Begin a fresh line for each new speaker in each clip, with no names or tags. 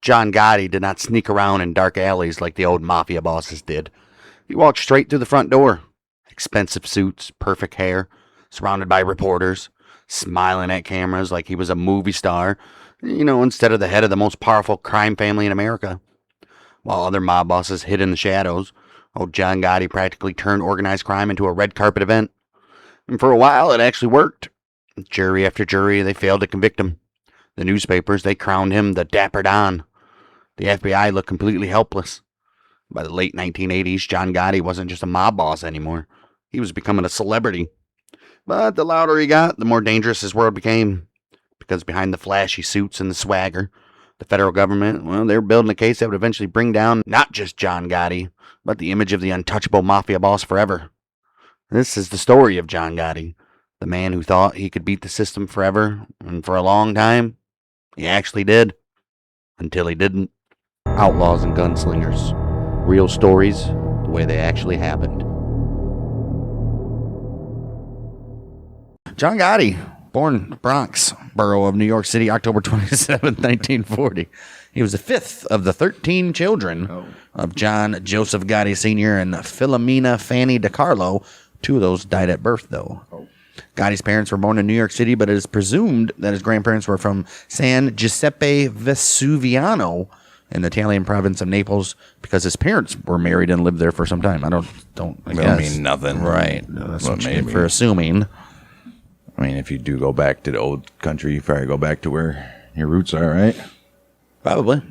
John Gotti did not sneak around in dark alleys like the old Mafia bosses did. He walked straight through the front door. Expensive suits, perfect hair, surrounded by reporters, smiling at cameras like he was a movie star, instead of the head of the most powerful crime family in America. While other mob bosses hid in the shadows, old John Gotti practically turned organized crime into a red carpet event. And for a while, it actually worked. Jury after jury, they failed to convict him. The newspapers, they crowned him the Dapper Don. The FBI looked completely helpless. By the late 1980s, John Gotti wasn't just a mob boss anymore. He was becoming a celebrity. But the louder he got, the more dangerous his world became. Because behind the flashy suits and the swagger, the federal government, they were building a case that would eventually bring down not just John Gotti, but the image of the untouchable mafia boss forever. This is the story of John Gotti, the man who thought he could beat the system forever, and for a long time, he actually did. Until he didn't. Outlaws and Gunslingers. Real stories, the way they actually happened. John Gotti, born Bronx, borough of New York City, October 27, 1940. He was the fifth of the 13 children of John Joseph Gotti Sr. and Philomena Fanny DiCarlo. 2 of those died at birth, though. Gotti's parents were born in New York City, but it is presumed that his grandparents were from San Giuseppe Vesuviano in the Italian province of Naples, because his parents were married and lived there for some time. I don't
mean nothing.
Right. That's what maybe for assuming.
I mean, if you do go back to the old country, you probably go back to where your roots are, right?
Probably.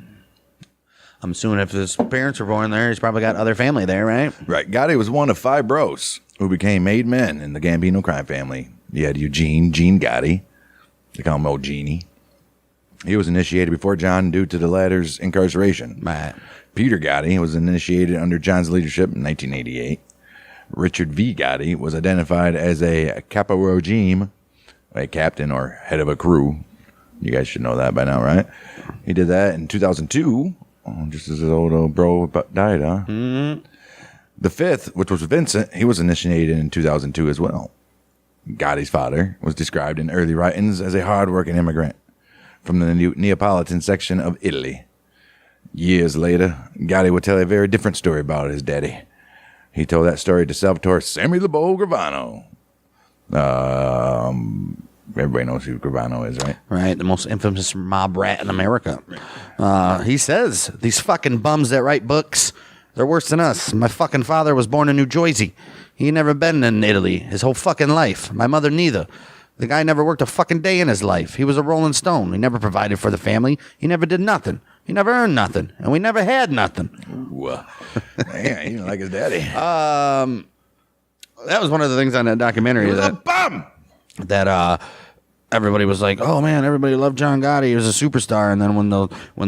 I'm assuming if his parents were born there, he's probably got other family there, right?
Right. Gotti was one of 5 bros who became made men in the Gambino crime family. You had Gene Gotti. They call him Old Genie. He was initiated before John due to the latter's incarceration.
Right.
Peter Gotti was initiated under John's leadership in 1988. Richard V. Gotti was identified as a Capo regime, a captain or head of a crew. You guys should know that by now, right? He did that in 2002, just as his old bro died, huh?
Mm-hmm.
The fifth, which was Vincent, he was initiated in 2002 as well. Gotti's father was described in early writings as a hard-working immigrant from the Neapolitan section of Italy. Years later, Gotti would tell a very different story about his daddy. He told that story to Salvatore Sammy the Bull Gravano. Everybody knows who Gravano is, right?
Right, the most infamous mob rat in America. He says, these fucking bums that write books, they're worse than us. My fucking father was born in New Jersey. He never been in Italy his whole fucking life. My mother neither. The guy never worked a fucking day in his life. He was a rolling stone. He never provided for the family. He never did nothing. He never earned nothing. And we never had nothing.
Ooh, man, he didn't like his daddy.
That was one of the things on that documentary.
He was a bum!
That everybody was like, oh man, everybody loved John Gotti. He was a superstar. And then when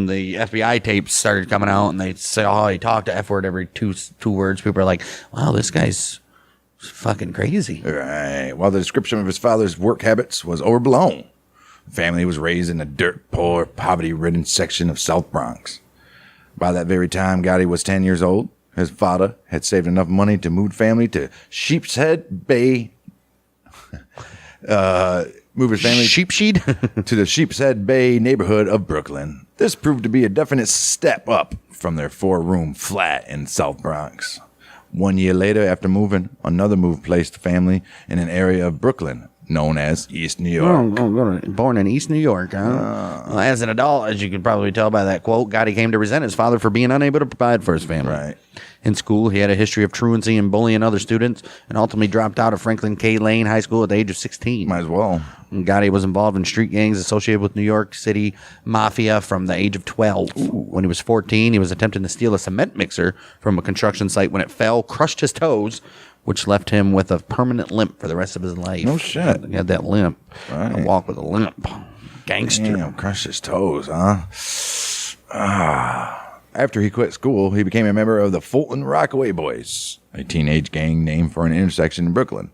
the FBI tapes started coming out and they said, oh, he talked to F word every two words, people are like, wow, this guy's fucking crazy.
Right. While the description of his father's work habits was overblown, the family was raised in a dirt poor, poverty-ridden section of South Bronx. By that very time Gotti was 10 years old, his father had saved enough money to move the family to Sheepshead Bay. Move his family
Sheepsheed?
to the Sheepshead Bay neighborhood of Brooklyn. This proved to be a definite step up from their 4-room flat in South Bronx. 1 year later, after moving, another move placed the family in an area of Brooklyn known as East New York.
Born in East New York, huh? Well, as an adult, as you can probably tell by that quote, Gotti came to resent his father for being unable to provide for his family.
Right.
In school, he had a history of truancy and bullying other students, and ultimately dropped out of Franklin K. Lane High School at the age of 16.
Might as well.
And Gotti was involved in street gangs associated with New York City Mafia from the age of 12. Ooh. When he was 14, he was attempting to steal a cement mixer from a construction site when it fell, crushed his toes, which left him with a permanent limp for the rest of his life.
No shit.
He had that limp.
Right.
A walk with a limp. Gangster.
Damn, crushed his toes, huh? After he quit school, he became a member of the Fulton-Rockaway Boys, a teenage gang named for an intersection in Brooklyn.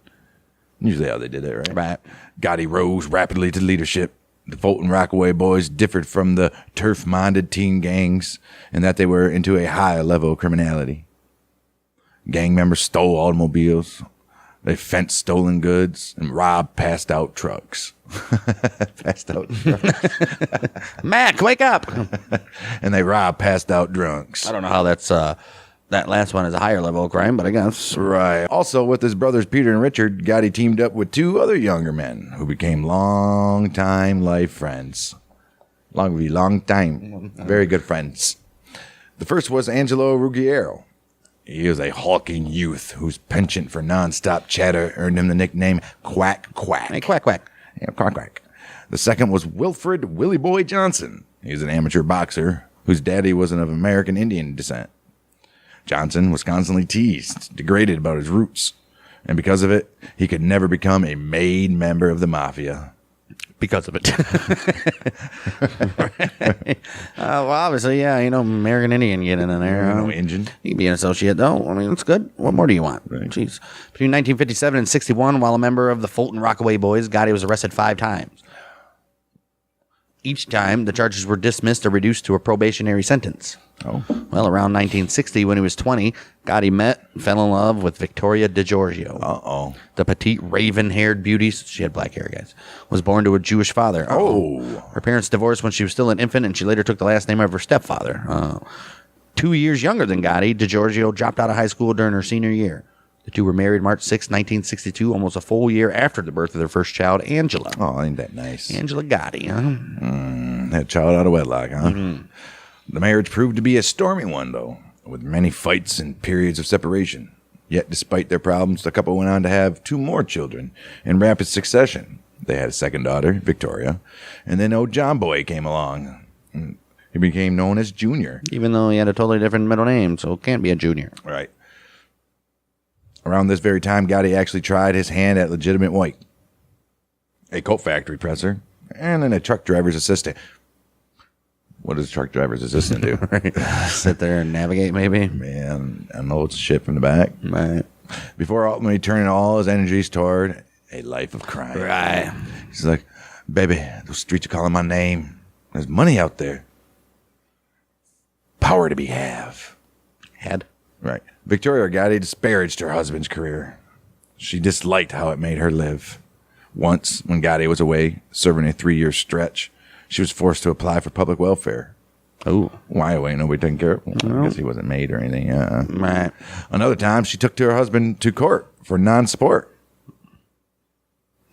Usually how they did it, right?
Right.
Gotti rose rapidly to leadership. The Fulton-Rockaway Boys differed from the turf-minded teen gangs in that they were into a higher level of criminality. Gang members stole automobiles, They fenced stolen goods and robbed passed-out trucks. Passed-out trucks.
Mac, wake up!
And they robbed passed-out drunks.
I don't know how that's that last one is a higher level of crime, but I guess.
Right. Also, with his brothers Peter and Richard, Gotti teamed up with 2 other younger men who became long-time life friends. Long time. Very good friends. The first was Angelo Ruggiero. He was a hulking youth whose penchant for non-stop chatter earned him the nickname Quack Quack.
Hey, quack, quack.
Yeah, Quack Quack. The second was Wilfred Willie Boy Johnson. He was an amateur boxer whose daddy was of American Indian descent. Johnson was constantly teased, degraded about his roots, and because of it, he could never become a made member of the Mafia.
Because of it. Well, obviously, yeah, American Indian getting in there.
No Indian.
You can be an associate, though. I mean, it's good. What more do you want?
Right.
Jeez. Between 1957 and 61, while a member of the Fulton-Rockaway boys, Gotti was arrested 5 times. Each time, the charges were dismissed or reduced to a probationary sentence.
Oh.
Well, around 1960, when he was 20, Gotti met and fell in love with Victoria DiGiorgio.
Uh-oh.
The petite, raven-haired beauty, she had black hair, guys, was born to a Jewish father.
Oh.
Her parents divorced when she was still an infant, and she later took the last name of her stepfather. 2 years younger than Gotti, DiGiorgio dropped out of high school during her senior year. The two were married March 6, 1962, almost a full year after the birth of their first child, Angela.
Oh, ain't that nice?
Angela Gotti, huh?
That child out of wedlock, huh? Mm-hmm. The marriage proved to be a stormy one, though, with many fights and periods of separation. Yet, despite their problems, the couple went on to have 2 more children in rapid succession. They had a second daughter, Victoria, and then old John Boy came along. He became known as Junior.
Even though he had a totally different middle name, so it can't be a junior.
Right. Around this very time, Gotti actually tried his hand at legitimate work. A coat factory presser, and then a truck driver's assistant. What does a truck driver's assistant do?
Right. Sit there and navigate, maybe.
Man, unload shit from the back.
Right.
Before ultimately turning all his energies toward a life of crime.
Right.
He's like, baby, those streets are calling my name. There's money out there. Power to be have.
Had.
Right. Victoria Gotti disparaged her husband's career. She disliked how it made her live. Once, when Gotti was away, serving a 3-year stretch, she was forced to apply for public welfare.
Oh.
Why away? Nobody taking care of him? I guess he wasn't made or anything.
Right.
Another time, she took her husband to court for non-support.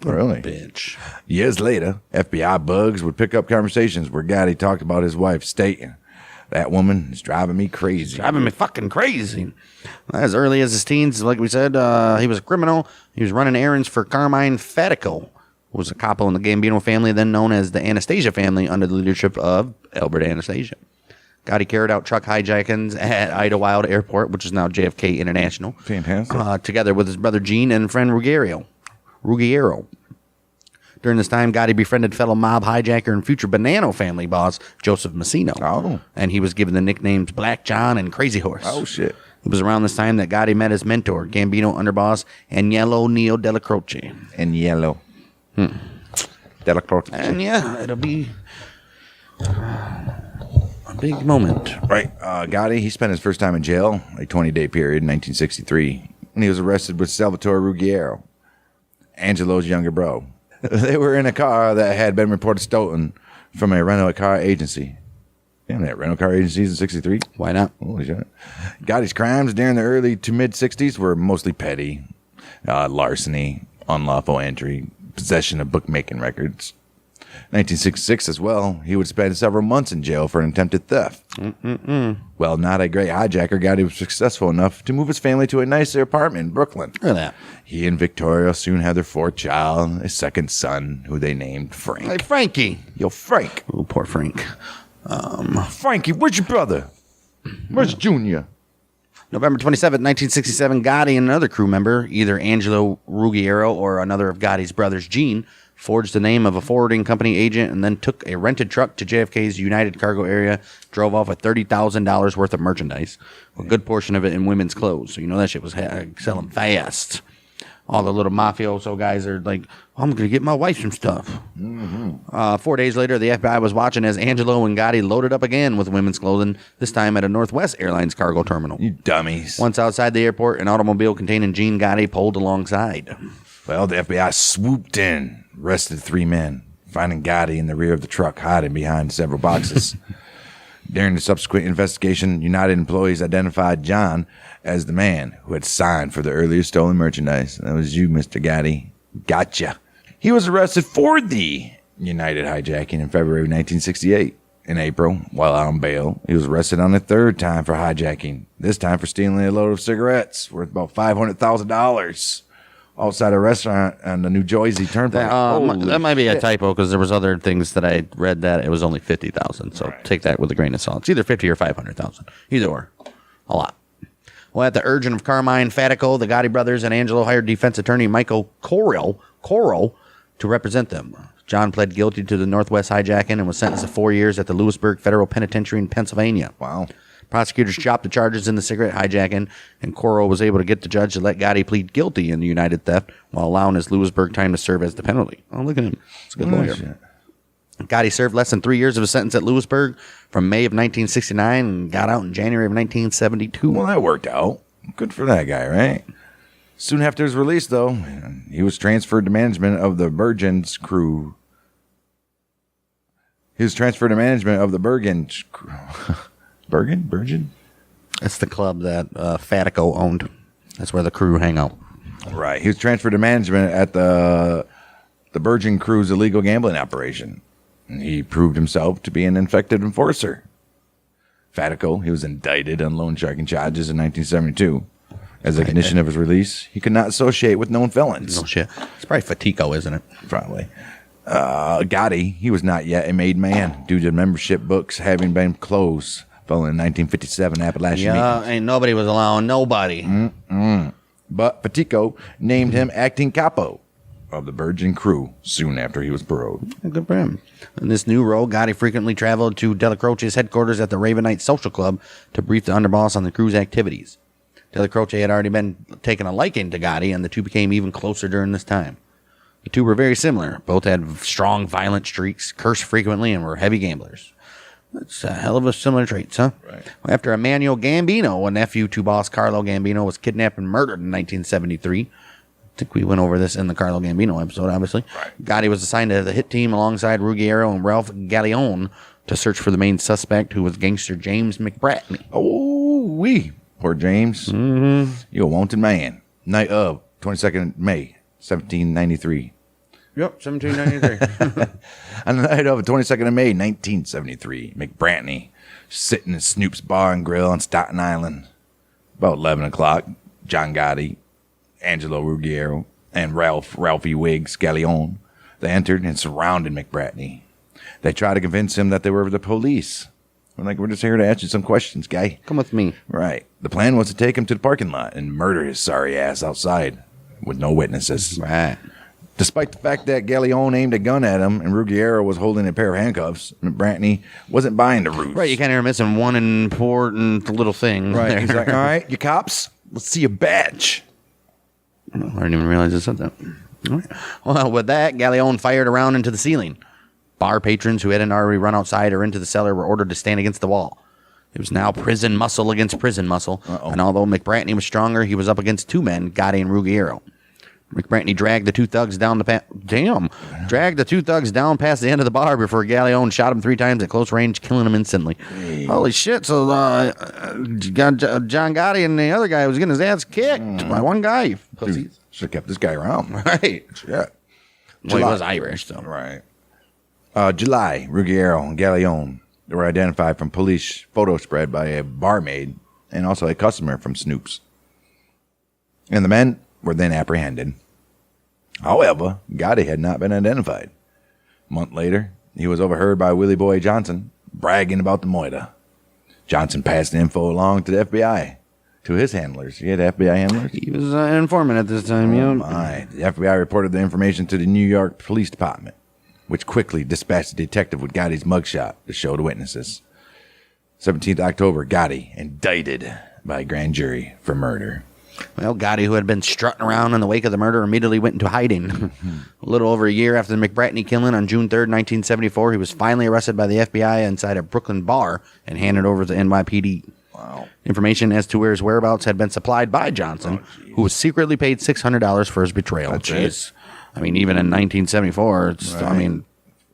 Really?
Bitch.
Years later, FBI bugs would pick up conversations where Gotti talked about his wife, stating, "That woman is driving me crazy."
Driving me fucking crazy. As early as his teens, like we said, he was a criminal. He was running errands for Carmine Fatico, who was a capo in the Gambino family, then known as the Anastasia family, under the leadership of Albert Anastasia. Gotti carried out truck hijackings at Idlewild Airport, which is now JFK International.
Fantastic.
Together with his brother Gene and friend Ruggiero. During this time, Gotti befriended fellow mob hijacker and future Bonanno family boss Joseph Massino.
Oh.
And he was given the nicknames Black John and Crazy Horse.
Oh, shit.
It was around this time that Gotti met his mentor, Gambino underboss Aniello Neo Dellacroce.
Aniello. Dellacroce.
And yeah, it'll be a big moment.
Right. Gotti, he spent his first time in jail, a 20-day period in 1963, when he was arrested with Salvatore Ruggiero, Angelo's younger bro. They were in a car that had been reported stolen from a rental car agency. Damn, that rental car agencies in 63?
Why not?
Holy shit. Gotti's crimes during the early to mid-60s were mostly petty. Larceny, unlawful entry, possession of bookmaking records. 1966 as well, he would spend several months in jail for an attempted theft. Well, not a great hijacker, Gotti was successful enough to move his family to a nicer apartment in Brooklyn.
Look at that.
He and Victoria soon had their 4th child, a second son, who they named Frank.
Hey, Frankie.
Yo, Frank.
Oh, poor Frank.
Frankie, where's your brother? Where's Junior?
November 27, 1967, Gotti and another crew member, either Angelo Ruggiero or another of Gotti's brothers, Gene, forged the name of a forwarding company agent and then took a rented truck to JFK's United Cargo area, drove off with $30,000 worth of merchandise, a good portion of it in women's clothes. So you know that shit was selling fast. All the little mafioso guys are like, I'm going to get my wife some stuff. 4 days later, the FBI was watching as Aniello and Gotti loaded up again with women's clothing, this time at a Northwest Airlines cargo terminal.
You dummies.
Once outside the airport, an automobile containing Gene Gotti pulled alongside.
Well, the FBI swooped in, arrested 3 men, finding Gotti in the rear of the truck hiding behind several boxes. During the subsequent investigation, United employees identified John as the man who had signed for the earlier stolen merchandise. That was you, Mr. Gotti. Gotcha. He was arrested for the United hijacking in February 1968. In April, while out on bail, he was arrested on a 3rd time for hijacking, this time for stealing a load of cigarettes worth about $500,000 outside a restaurant on the New Jersey Turnpike.
That might be a typo because there was other things that I read that it was only 50,000. So take that with a grain of salt. It's either 50 or 500,000. Either or, a lot. Well, at the urging of Carmine Fatico, the Gotti brothers and Aniello hired defense attorney Michael Coro to represent them. John pled guilty to the Northwest hijacking and was sentenced to 4 years at the Lewisburg Federal Penitentiary in Pennsylvania.
Wow.
Prosecutors chopped the charges in the cigarette hijacking, and Coro was able to get the judge to let Gotti plead guilty in the United theft while allowing his Lewisburg time to serve as the penalty. Oh, look at him. It's a good lawyer. Shit. Gotti served less than 3 years of his sentence at Lewisburg from May of 1969 and got out in January of 1972.
Well, that worked out. Good for that guy, right? Soon after his release, though, he was transferred to management of the Bergen's crew. He was transferred to management of the Bergen crew. Bergen?
That's the club that Fatico owned. That's where the crew hang out.
Right. He was transferred to management at the Bergen crew's illegal gambling operation. And he proved himself to be an effective enforcer. Fatico, he was indicted on loan sharking charges in 1972. As a condition of his release, he could not associate with known felons.
No shit. It's probably Fatico, isn't it?
Probably. Gotti, he was not yet a made man due to membership books having been closed following the 1957 Appalachian meetings.
Ain't nobody was allowing nobody.
But Fatico named him acting capo of the Bergen crew soon after he was paroled.
Good for him. In this new role, Gotti frequently traveled to Dellacroce's headquarters at the Ravenite Social Club to brief the underboss on the crew's activities. Dellacroce had already been taking a liking to Gotti, and the two became even closer during this time. The two were very similar. Both had strong, violent streaks, cursed frequently, and were heavy gamblers. That's a hell of a similar traits, huh?
Right.
After Emmanuel Gambino, a nephew to boss Carlo Gambino, was kidnapped and murdered in 1973. I think we went over this in the Carlo Gambino episode, obviously.
Right.
Gotti was assigned to the hit team alongside Ruggiero and Ralph Galleone to search for the main suspect, who was gangster James McBratney.
Oh, poor James. Mm-hmm. You're a wanted man. Night of 22nd May, 1793.
Yep, 1793.
On the night of the 22nd of May, 1973, McBratney sitting in Snoop's Bar and Grill on Staten Island. About 11 o'clock, John Gotti, Angelo Ruggiero, and Ralphie Wiggs Galleone, they entered and surrounded McBratney. They tried to convince him that they were the police. We're just here to ask you some questions, guy.
Come with me.
Right. The plan was to take him to the parking lot and murder his sorry ass outside with no witnesses.
Right.
Despite the fact that Galleone aimed a gun at him and Ruggiero was holding a pair of handcuffs, McBratney wasn't buying the ruse.
Right, you kind of are missing one important little thing.
Right.
There.
He's like, all right, you cops, let's see your badge.
I didn't even realize I said that. All right. Well, with that, Galleone fired a round into the ceiling. Bar patrons who hadn't already run outside or into the cellar were ordered to stand against the wall. It was now prison muscle against prison muscle. Uh-oh. And although McBratney was stronger, he was up against two men, Gotti and Ruggiero. McBratney dragged the two thugs down past the end of the bar before Galleone shot him 3 times at close range, killing him instantly. Hey. Holy shit. So John Gotti and the other guy was getting his ass kicked by one guy.
Dude, should have kept this guy around.
Right.
Yeah.
Well, he was Irish, though.
Right. July, Ruggiero and Galleone were identified from police photo spread by a barmaid and also a customer from Snoop's. And the men were then apprehended. However, Gotti had not been identified. A month later, he was overheard by Willie Boy Johnson bragging about the murder. Johnson passed the info along to the FBI, to his handlers. He had FBI handlers?
He was an informant at this time, yeah.
My. The FBI reported the information to the New York Police Department, which quickly dispatched a detective with Gotti's mugshot to show the witnesses. 17th October, Gotti indicted by grand jury for murder.
Well, Gotti, who had been strutting around in the wake of the murder, immediately went into hiding. A little over a year after the McBratney killing on June 3rd, 1974, he was finally arrested by the FBI inside a Brooklyn bar and handed over to NYPD.
Wow.
Information as to where his whereabouts had been supplied by Johnson, who was secretly paid $600 for his betrayal.
Jeez.
I mean, even in 1974, it's,
Right.
I mean,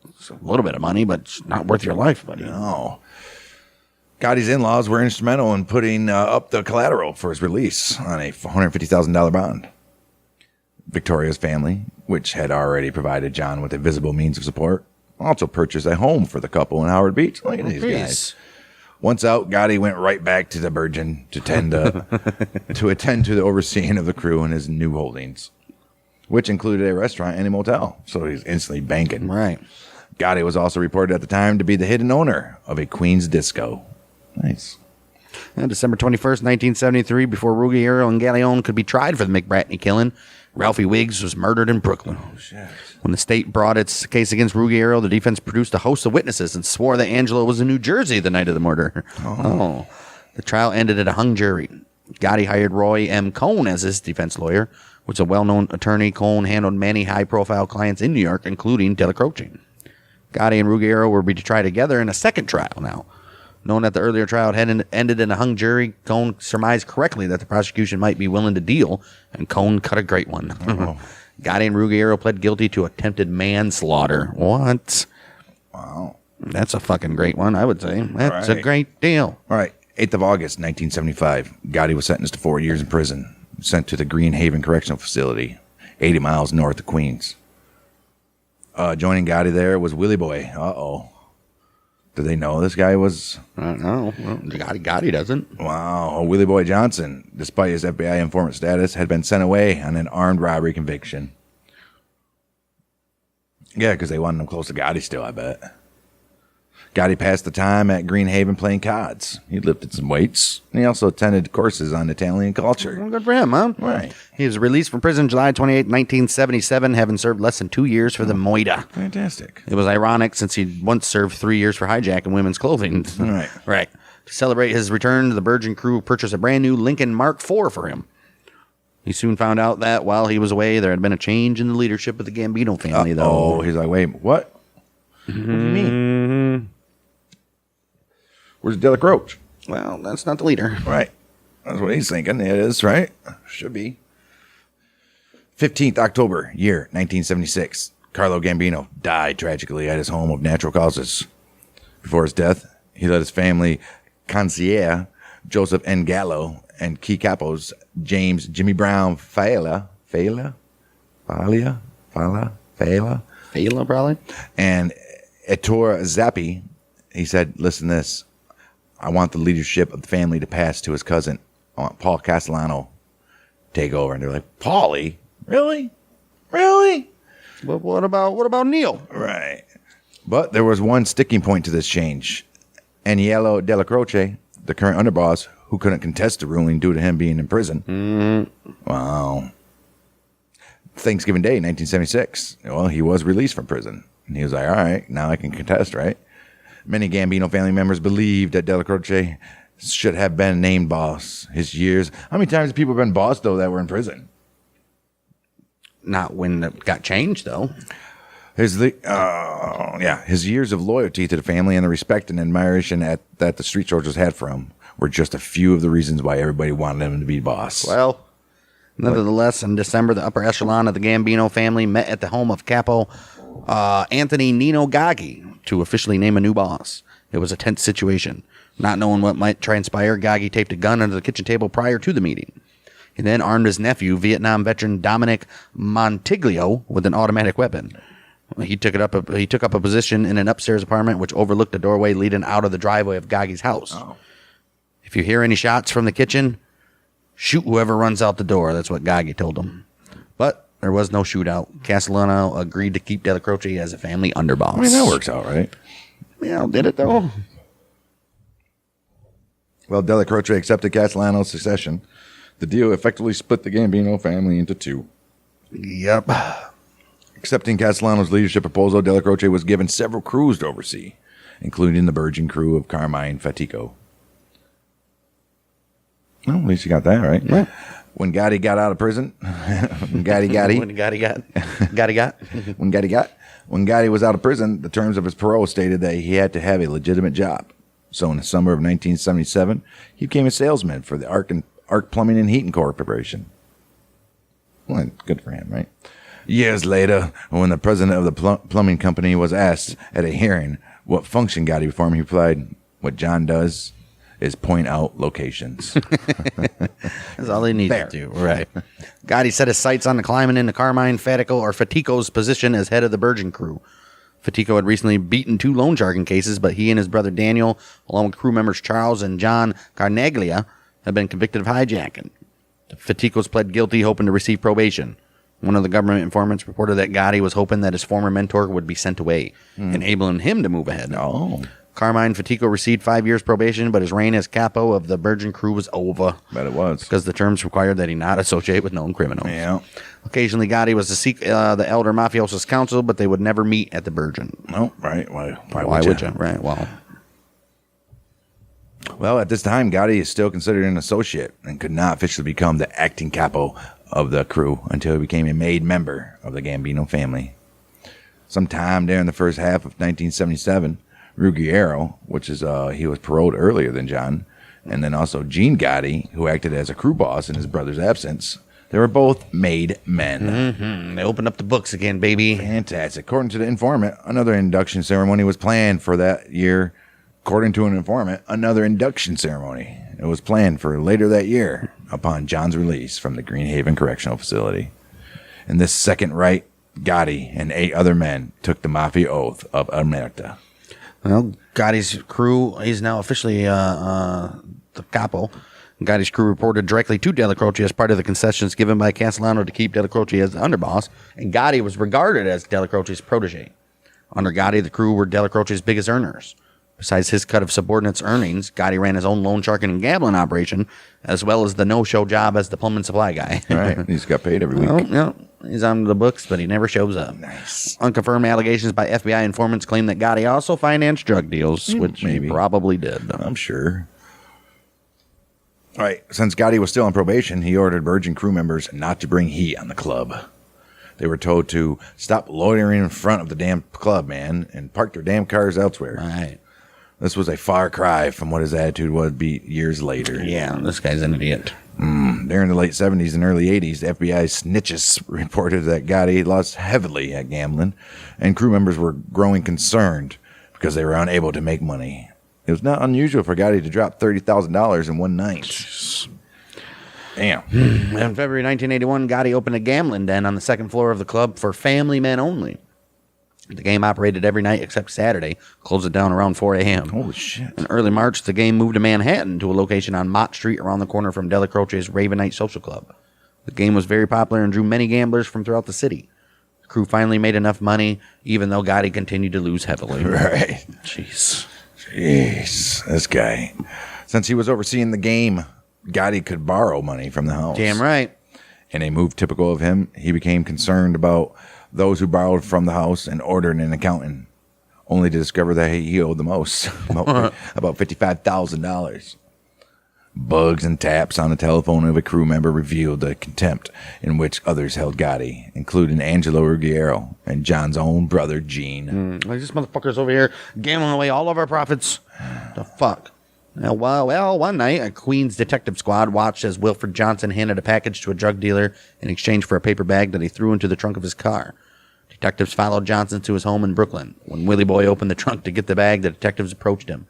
it's a little bit of money, but it's not worth your life, buddy.
No. Gotti's in-laws were instrumental in putting up the collateral for his release on a $150,000 bond. Victoria's family, which had already provided John with a visible means of support, also purchased a home for the couple in Howard Beach. Look at these guys. Once out, Gotti went right back to the Bergen to attend to the overseeing of the crew and his new holdings, which included a restaurant and a motel. So he's instantly banking.
Right.
Gotti was also reported at the time to be the hidden owner of a Queens disco. Nice.
On December 21st, 1973, before Ruggiero and Galleone could be tried for the McBratney killing, Ralphie Wiggs was murdered in Brooklyn.
Oh, shit.
When the state brought its case against Ruggiero, the defense produced a host of witnesses and swore that Angelo was in New Jersey the night of the murder. Oh. The trial ended at a hung jury. Gotti hired Roy M. Cohn as his defense lawyer, which is a well-known attorney. Cohn handled many high-profile clients in New York, including Dellacroce. Gotti and Ruggiero were to be tried together in a second trial now. Knowing that the earlier trial had ended in a hung jury, Cohn surmised correctly that the prosecution might be willing to deal, and Cohn cut a great one. Gotti and Ruggiero pled guilty to attempted manslaughter. What?
Wow.
That's a fucking great one, I would say. That's a
Right.
great deal.
All right. 8th of August, 1975. Gotti was sentenced to 4 years in prison, sent to the Green Haven Correctional Facility, 80 miles north of Queens. Joining Gotti there was Willie Boy. Uh-oh. Did they know this guy was...
I don't know. Well, Gotti doesn't.
Wow. Willie Boy Johnson, despite his FBI informant status, had been sent away on an armed robbery conviction. Yeah, because they wanted him close to Gotti still, I bet. Gotti passed the time at Green Haven playing cards. He lifted some weights. And he also attended courses on Italian culture.
Well, good for him, huh?
Right.
He was released from prison July 28, 1977, having served less than 2 years for the Moida.
Fantastic.
It was ironic since he once served 3 years for hijacking women's clothing.
Right.
Right. To celebrate his return, the Bergen crew purchased a brand new Lincoln Mark IV for him. He soon found out that while he was away, there had been a change in the leadership of the Gambino family, though.
Oh, he's like, wait, what? What do you mean? Where's Dellacroce?
Well, that's not the leader.
Right. That's what he's thinking. It is, right? Should be. 15th October, year 1976. Carlo Gambino died tragically at his home of natural causes. Before his death, he let his family, concierge Joseph N. Gallo, and key capos, James Jimmy Brown Fala, probably, and Ettore Zappi, he said, listen to this. I want the leadership of the family to pass to his cousin. I want Paul Castellano take over. And they're like, Paulie? Really? Really?
But what about Neil?
Right. But there was one sticking point to this change. Aniello Dellacroce, the current underboss, who couldn't contest the ruling due to him being in prison. Wow. Thanksgiving Day, 1976. Well, he was released from prison. And he was like, all right, now I can contest, right? Many Gambino family members believed that Dellacroce should have been named boss. His years. How many times have people been boss, though, that were in prison?
Not when it got changed, though.
His years of loyalty to the family and the respect and admiration that the street soldiers had for him were just a few of the reasons why everybody wanted him to be boss.
Well, nevertheless, in December, the upper echelon of the Gambino family met at the home of Capo Anthony Nino Gaggi to officially name a new boss. It was a tense situation. Not knowing what might transpire, Gaggi taped a gun under the kitchen table prior to the meeting. He then armed his nephew, Vietnam veteran Dominic Montiglio, with an automatic weapon. He took up a position in an upstairs apartment which overlooked the doorway leading out of the driveway of Gaggi's house.
Oh.
If you hear any shots from the kitchen, shoot whoever runs out the door. That's what Gaggi told him. But there was no shootout. Castellano agreed to keep Dellacroce as a family underboss.
I mean, that works out, right?
Yeah, did it though?
Well, Dellacroce accepted Castellano's succession. The deal effectively split the Gambino family into two.
Yep.
Accepting Castellano's leadership proposal, Dellacroce was given several crews to oversee, including the Bergen crew of Carmine Fatico. Well, at least you got that right.
Yeah.
When Gotti got out of prison, when Gotti was out of prison, the terms of his parole stated that he had to have a legitimate job. So in the summer of 1977, he became a salesman for the Arc Plumbing and Heating Corporation. Well, good for him, right? Years later, when the president of the plumbing company was asked at a hearing what function Gotti performed, he replied, "What John does is point out locations."
That's all they need to do. Right. Gotti set his sights on the climbing into Carmine Fatico's position as head of the Bergen crew. Fatico had recently beaten 2 loan sharking cases, but he and his brother Daniel, along with crew members Charles and John Carnaglia, had been convicted of hijacking. The Faticos pled guilty, hoping to receive probation. One of the government informants reported that Gotti was hoping that his former mentor would be sent away, enabling him to move ahead.
Oh.
Carmine Fatico received 5 years probation, but his reign as capo of the Bergen crew was over.
Bet it was.
Because the terms required that he not associate with known criminals.
Yeah.
Occasionally, Gotti was to seek the elder mafioso's counsel, but they would never meet at the Bergen.
Oh, right. Why
would you? Right,
Well, at this time, Gotti is still considered an associate and could not officially become the acting capo of the crew until he became a made member of the Gambino family. Sometime during the first half of 1977, Ruggiero, which is he was paroled earlier than John, and then also Gene Gotti, who acted as a crew boss in his brother's absence. They were both made men.
Mm-hmm. They opened up the books again, baby.
Fantastic. According to the informant, another induction ceremony was planned for that year. According to an informant, another induction ceremony. It was planned for later that year upon John's release from the Greenhaven Correctional Facility. In this second rite, Gotti and 8 other men took the Mafia oath of Omerta.
Well, Gotti's crew, he's now officially the capo. Gotti's crew reported directly to Dellacroce as part of the concessions given by Castellano to keep Dellacroce as the underboss, and Gotti was regarded as Dellacroce's protege. Under Gotti, the crew were Dellacroce's biggest earners. Besides his cut of subordinates' earnings, Gotti ran his own loan sharking and gambling operation, as well as the no-show job as the plumbing supply guy.
Right, he's got paid every week.
Well, yeah, he's on the books, but he never shows up.
Nice.
Unconfirmed allegations by FBI informants claim that Gotti also financed drug deals, which
maybe.
he probably did.
I'm sure. All right, since Gotti was still on probation, he ordered Bergen crew members not to bring heat on the club. They were told to stop loitering in front of the damn club, man, and park their damn cars elsewhere.
Right.
This was a far cry from what his attitude would be years later.
Yeah, this guy's an idiot.
During the late 70s and early 80s, the FBI snitches reported that Gotti lost heavily at gambling, and crew members were growing concerned because they were unable to make money. It was not unusual for Gotti to drop $30,000 in one night. Damn.
In February 1981, Gotti opened a gambling den on the second floor of the club for family men only. The game operated every night except Saturday, closed it down around 4 a.m.
Holy shit.
In early March, the game moved to Manhattan to a location on Mott Street around the corner from Dellacroce's Ravenite Social Club. The game was very popular and drew many gamblers from throughout the city. The crew finally made enough money, even though Gotti continued to lose heavily.
Right.
Jeez,
this guy. Since he was overseeing the game, Gotti could borrow money from the house.
Damn right.
In a move typical of him, he became concerned about those who borrowed from the house and ordered an accountant, only to discover that he owed the most, about $55,000. Bugs and taps on the telephone of a crew member revealed the contempt in which others held Gotti, including Angelo Ruggiero and John's own brother, Gene.
Like this motherfucker's over here gambling away all of our profits. The fuck? Well, one night, a Queens detective squad watched as Wilfred Johnson handed a package to a drug dealer in exchange for a paper bag that he threw into the trunk of his car. Detectives followed Johnson to his home in Brooklyn. When Willie Boy opened the trunk to get the bag, the detectives approached him.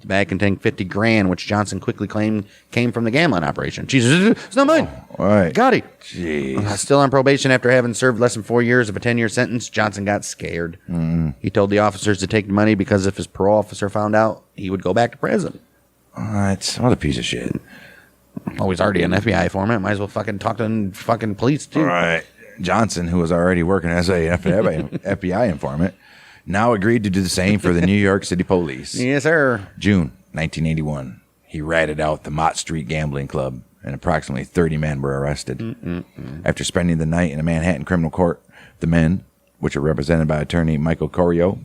The bag contained $50,000, which Johnson quickly claimed came from the gambling operation. Jesus, it's not mine.
All right.
Gotti.
Jeez.
Still on probation after having served less than 4 years of a 10-year sentence, Johnson got scared. He told the officers to take the money because if his parole officer found out, he would go back to prison.
What a piece of shit.
Oh, he's already an FBI informant. Might as well fucking talk to fucking police, too.
All right. Johnson, who was already working as a FBI informant, now agreed to do the same for the New York City Police.
Yes, sir.
June 1981, he ratted out the Mott Street Gambling Club, and approximately 30 men were arrested. After spending the night in a Manhattan criminal court, the men, which were represented by attorney Michael Corio,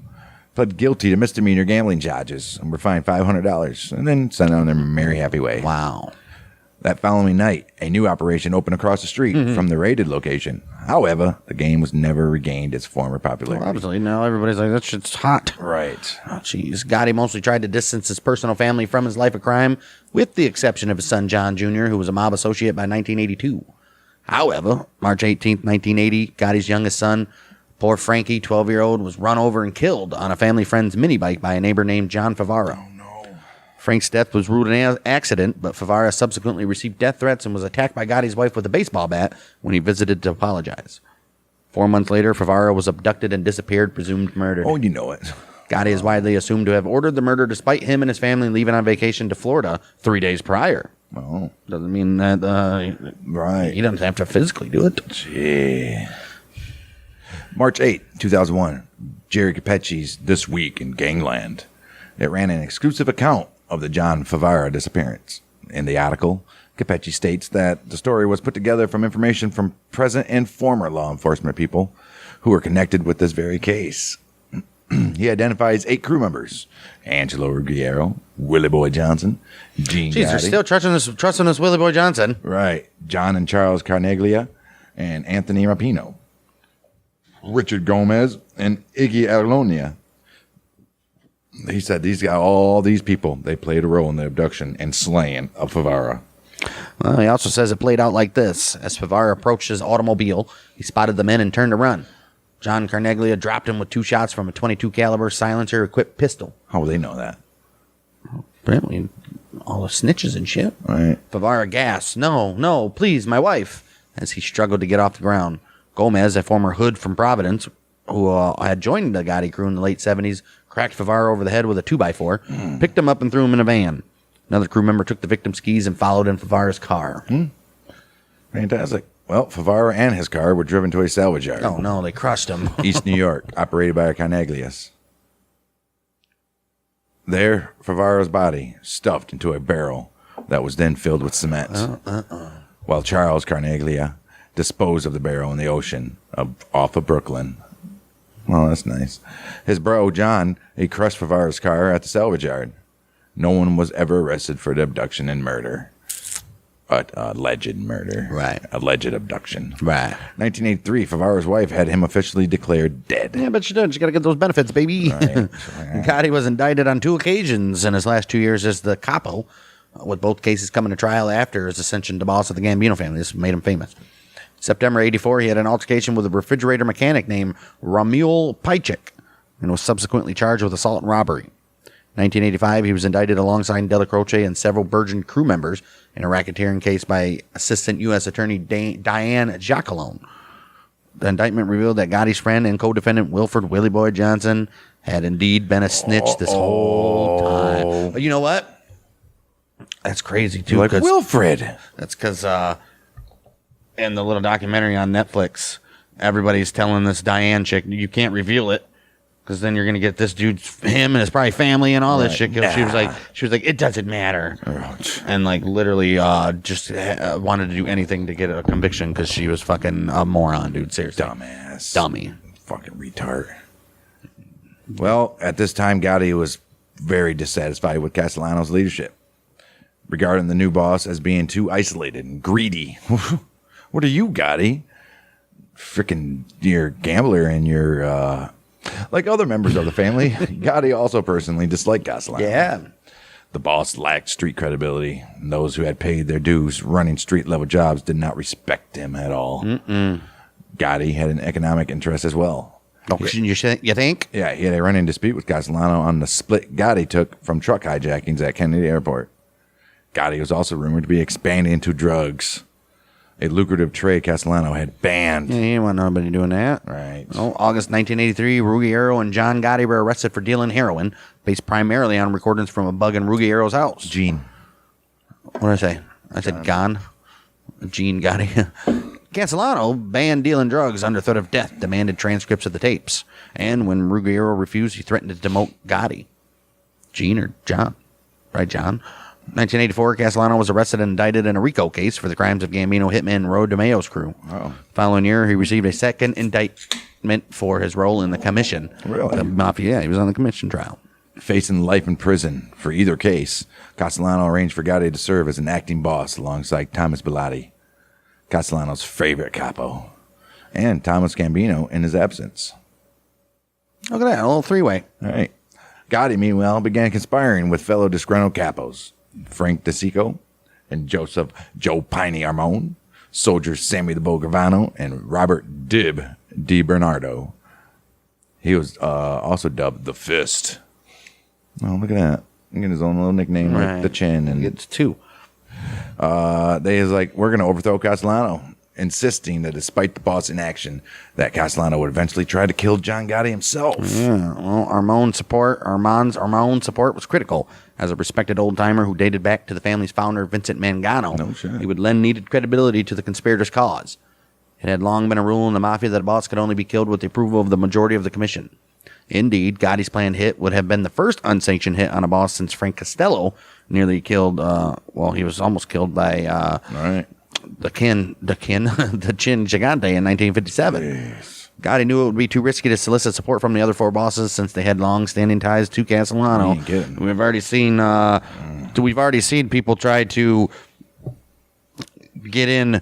pled guilty to misdemeanor gambling charges and were fined $500 and then sent on their merry happy way.
Wow.
That following night, a new operation opened across the street from the raided location. However, the game was never regained its former popularity.
Well, obviously, now everybody's like, that shit's hot.
Right.
Oh, jeez. Gotti mostly tried to distance his personal family from his life of crime, with the exception of his son, John Jr., who was a mob associate by 1982. However, March 18th, 1980, Gotti's youngest son, poor Frankie, 12-year-old, was run over and killed on a family friend's mini bike by a neighbor named John Favara.
Oh, no.
Frank's death was ruled an accident, but Favara subsequently received death threats and was attacked by Gotti's wife with a baseball bat when he visited to apologize. 4 months later, Favara was abducted and disappeared, presumed murdered.
Oh, you know it.
Gotti is widely assumed to have ordered the murder despite him and his family leaving on vacation to Florida 3 days prior.
Oh.
Doesn't mean that
Right.
he doesn't have to physically do it.
Gee. March 8, 2001, Jerry Capecci's This Week in Gangland. It ran an exclusive account of the John Favara disappearance. In the article, Capecci states that the story was put together from information from present and former law enforcement people who were connected with this very case. He identifies 8 crew members: Angelo Ruggiero, Willie Boy Johnson, Gene
Jeez, they're
Gotti.
still trusting this Willie Boy Johnson.
Right. John and Charles Carneglia and Anthony Rapino. Richard Gomez and Iggy Alonia. He said all these people, they played a role in the abduction and slaying of Favara.
Well, he also says it played out like this. As Favara approached his automobile, he spotted the men and turned to run. John Carneglia dropped him with 2 shots from a .22 caliber silencer-equipped pistol.
How will they know that?
Apparently, all the snitches and shit.
Right.
Favara gasped, no, please, my wife, as he struggled to get off the ground. Gomez, a former hood from Providence, who had joined the Gotti crew in the late 70s, cracked Favara over the head with a 2x4, picked him up and threw him in a van. Another crew member took the victim's keys and followed in Favara's car.
Fantastic. Well, Favara and his car were driven to a salvage yard.
Oh, no, they crushed him.
East New York, operated by Carneglias. There, Favara's body stuffed into a barrel that was then filled with cement. While Charles Carneglia disposed of the barrel in the ocean off of Brooklyn. Well, that's nice. His bro, John, he crushed Favara's car at the salvage yard. No one was ever arrested for the abduction and murder. Alleged murder.
Right.
Alleged abduction.
Right.
1983, Favara's wife had him officially declared dead.
Yeah, but she did. She got to get those benefits, baby.
Right.
Gotti was indicted on 2 occasions in his last 2 years as the Capo, with both cases coming to trial after his ascension to boss of the Gambino family. This made him famous. September 84, he had an altercation with a refrigerator mechanic named Romuald Pajcik and was subsequently charged with assault and robbery. 1985, he was indicted alongside Dellacroce and several Bergen crew members in a racketeering case by Assistant U.S. Attorney Diane Jacquelone. The indictment revealed that Gotti's friend and co-defendant Wilford Willie Boy Johnson had indeed been a snitch this whole time. But you know what? That's crazy, too.
Like Wilfred.
That's because in the little documentary on Netflix, everybody's telling this Diane chick, you can't reveal it. Because then you're gonna get this dude, him and his probably family and all this shit. Nah. She was like, it doesn't matter, and like literally just wanted to do anything to get a conviction because she was fucking a moron, dude. Seriously, dummy,
fucking retard. Well, at this time, Gotti was very dissatisfied with Castellano's leadership, regarding the new boss as being too isolated and greedy. What are you, Gotti? Freaking, you're a gambler and you're. Like other members of the family, Gotti also personally disliked Castellano.
Yeah.
The boss lacked street credibility, and those who had paid their dues running street-level jobs did not respect him at all. Gotti had an economic interest as well.
You think?
Yeah, he had a running dispute with Castellano on the split Gotti took from truck hijackings at Kennedy Airport. Gotti was also rumored to be expanding into drugs, a lucrative trade Castellano had banned.
Yeah, he didn't want nobody doing that.
Right.
Well, August 1983, Ruggiero and John Gotti were arrested for dealing heroin, based primarily on recordings from a bug in Ruggiero's house.
Gene.
What did I say? I said Gone. Gene Gotti. Castellano banned dealing drugs under threat of death, demanded transcripts of the tapes. And when Ruggiero refused, he threatened to demote Gotti. Gene or John? Right, John? 1984, Castellano was arrested and indicted in a RICO case for the crimes of Gambino hitman Ro DeMayo's crew.
Oh.
Following year, he received a second indictment for his role in the commission.
Really?
The Mafia. Yeah, he was on the commission trial.
Facing life in prison for either case, Castellano arranged for Gotti to serve as an acting boss alongside Thomas Bilotti, Castellano's favorite capo, and Thomas Gambino in his absence.
Look at that, a little three-way.
All right. Gotti, meanwhile, began conspiring with fellow disgruntled capos, Frank DeSico and Joseph Joe Piney Armone, soldier Sammy the Bull Gravano, and Robert Dib Di Bernardo. He was also dubbed the Fist. Oh, look at that. He got his own little nickname,
Right.
like the Chin. And
It's two.
they was like, we're going to overthrow Castellano, insisting that despite the boss inaction, that Castellano would eventually try to kill John Gotti himself.
Yeah, well, Armand's support was critical. As a respected old-timer who dated back to the family's founder, Vincent Mangano,
No shit.
he would lend needed credibility to the conspirators' cause. It had long been a rule in the Mafia that a boss could only be killed with the approval of the majority of the commission. Indeed, Gotti's planned hit would have been the first unsanctioned hit on a boss since Frank Costello nearly killed, he was almost killed by
All right.
the Chin Gigante in 1957.
Yes.
Gotti knew it would be too risky to solicit support from the other four bosses since they had long-standing ties to Castellano.
You ain't kidding.
We've already seen people try to get in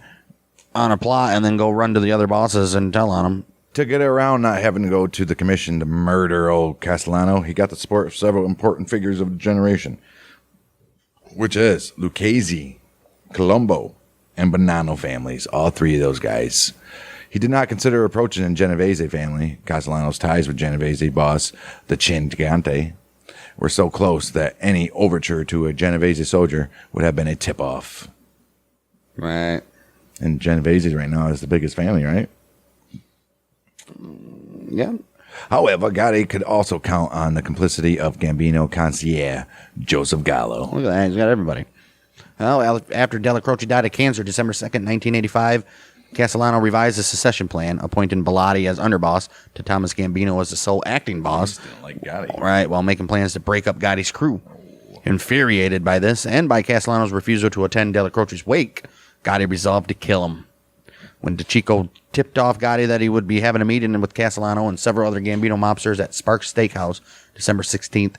on a plot and then go run to the other bosses and tell on them.
To get around not having to go to the commission to murder old Castellano, he got the support of several important figures of the generation, which is Lucchese, Colombo, and Bonanno families, all three of those guys. He did not consider approaching the Genovese family. Castellano's ties with Genovese boss, the Chin Gigante, were so close that any overture to a Genovese soldier would have been a tip-off.
Right.
And Genovese right now is the biggest family, right?
Yeah.
However, Gotti could also count on the complicity of Gambino consigliere Joseph Gallo.
Look at that. He's got everybody. Well, after Dellacroce died of cancer December 2nd, 1985, Castellano revised the succession plan, appointing Bilotti as underboss to Thomas Gambino as the sole acting boss.
Like Gotti.
Right, while making plans to break up Gotti's crew. Infuriated by this and by Castellano's refusal to attend Dellacroce's wake, Gotti resolved to kill him. When DeCicco tipped off Gotti that he would be having a meeting with Castellano and several other Gambino mobsters at Sparks Steakhouse December 16th,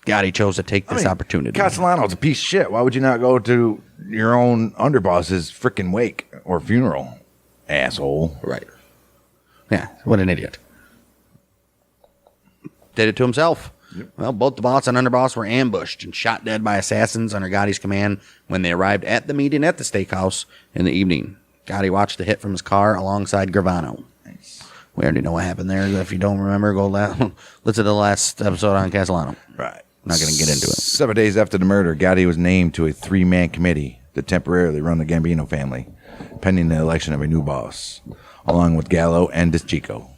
Gotti chose to take this opportunity.
Castellano's a piece of shit. Why would you not go to your own underboss's freaking wake or funeral, asshole?
Right. Yeah, what an idiot. Did it to himself. Yep. Well, both the boss and underboss were ambushed and shot dead by assassins under Gotti's command when they arrived at the meeting at the steakhouse in the evening. Gotti watched the hit from his car alongside Gravano. Nice. We already know what happened there. If you don't remember, go listen to the last episode on Castellano.
Right.
I'm not going to get into it.
7 days after the murder, Gotti was named to a 3-man committee to temporarily run the Gambino family, pending the election of a new boss, along with Gallo and DeCicco.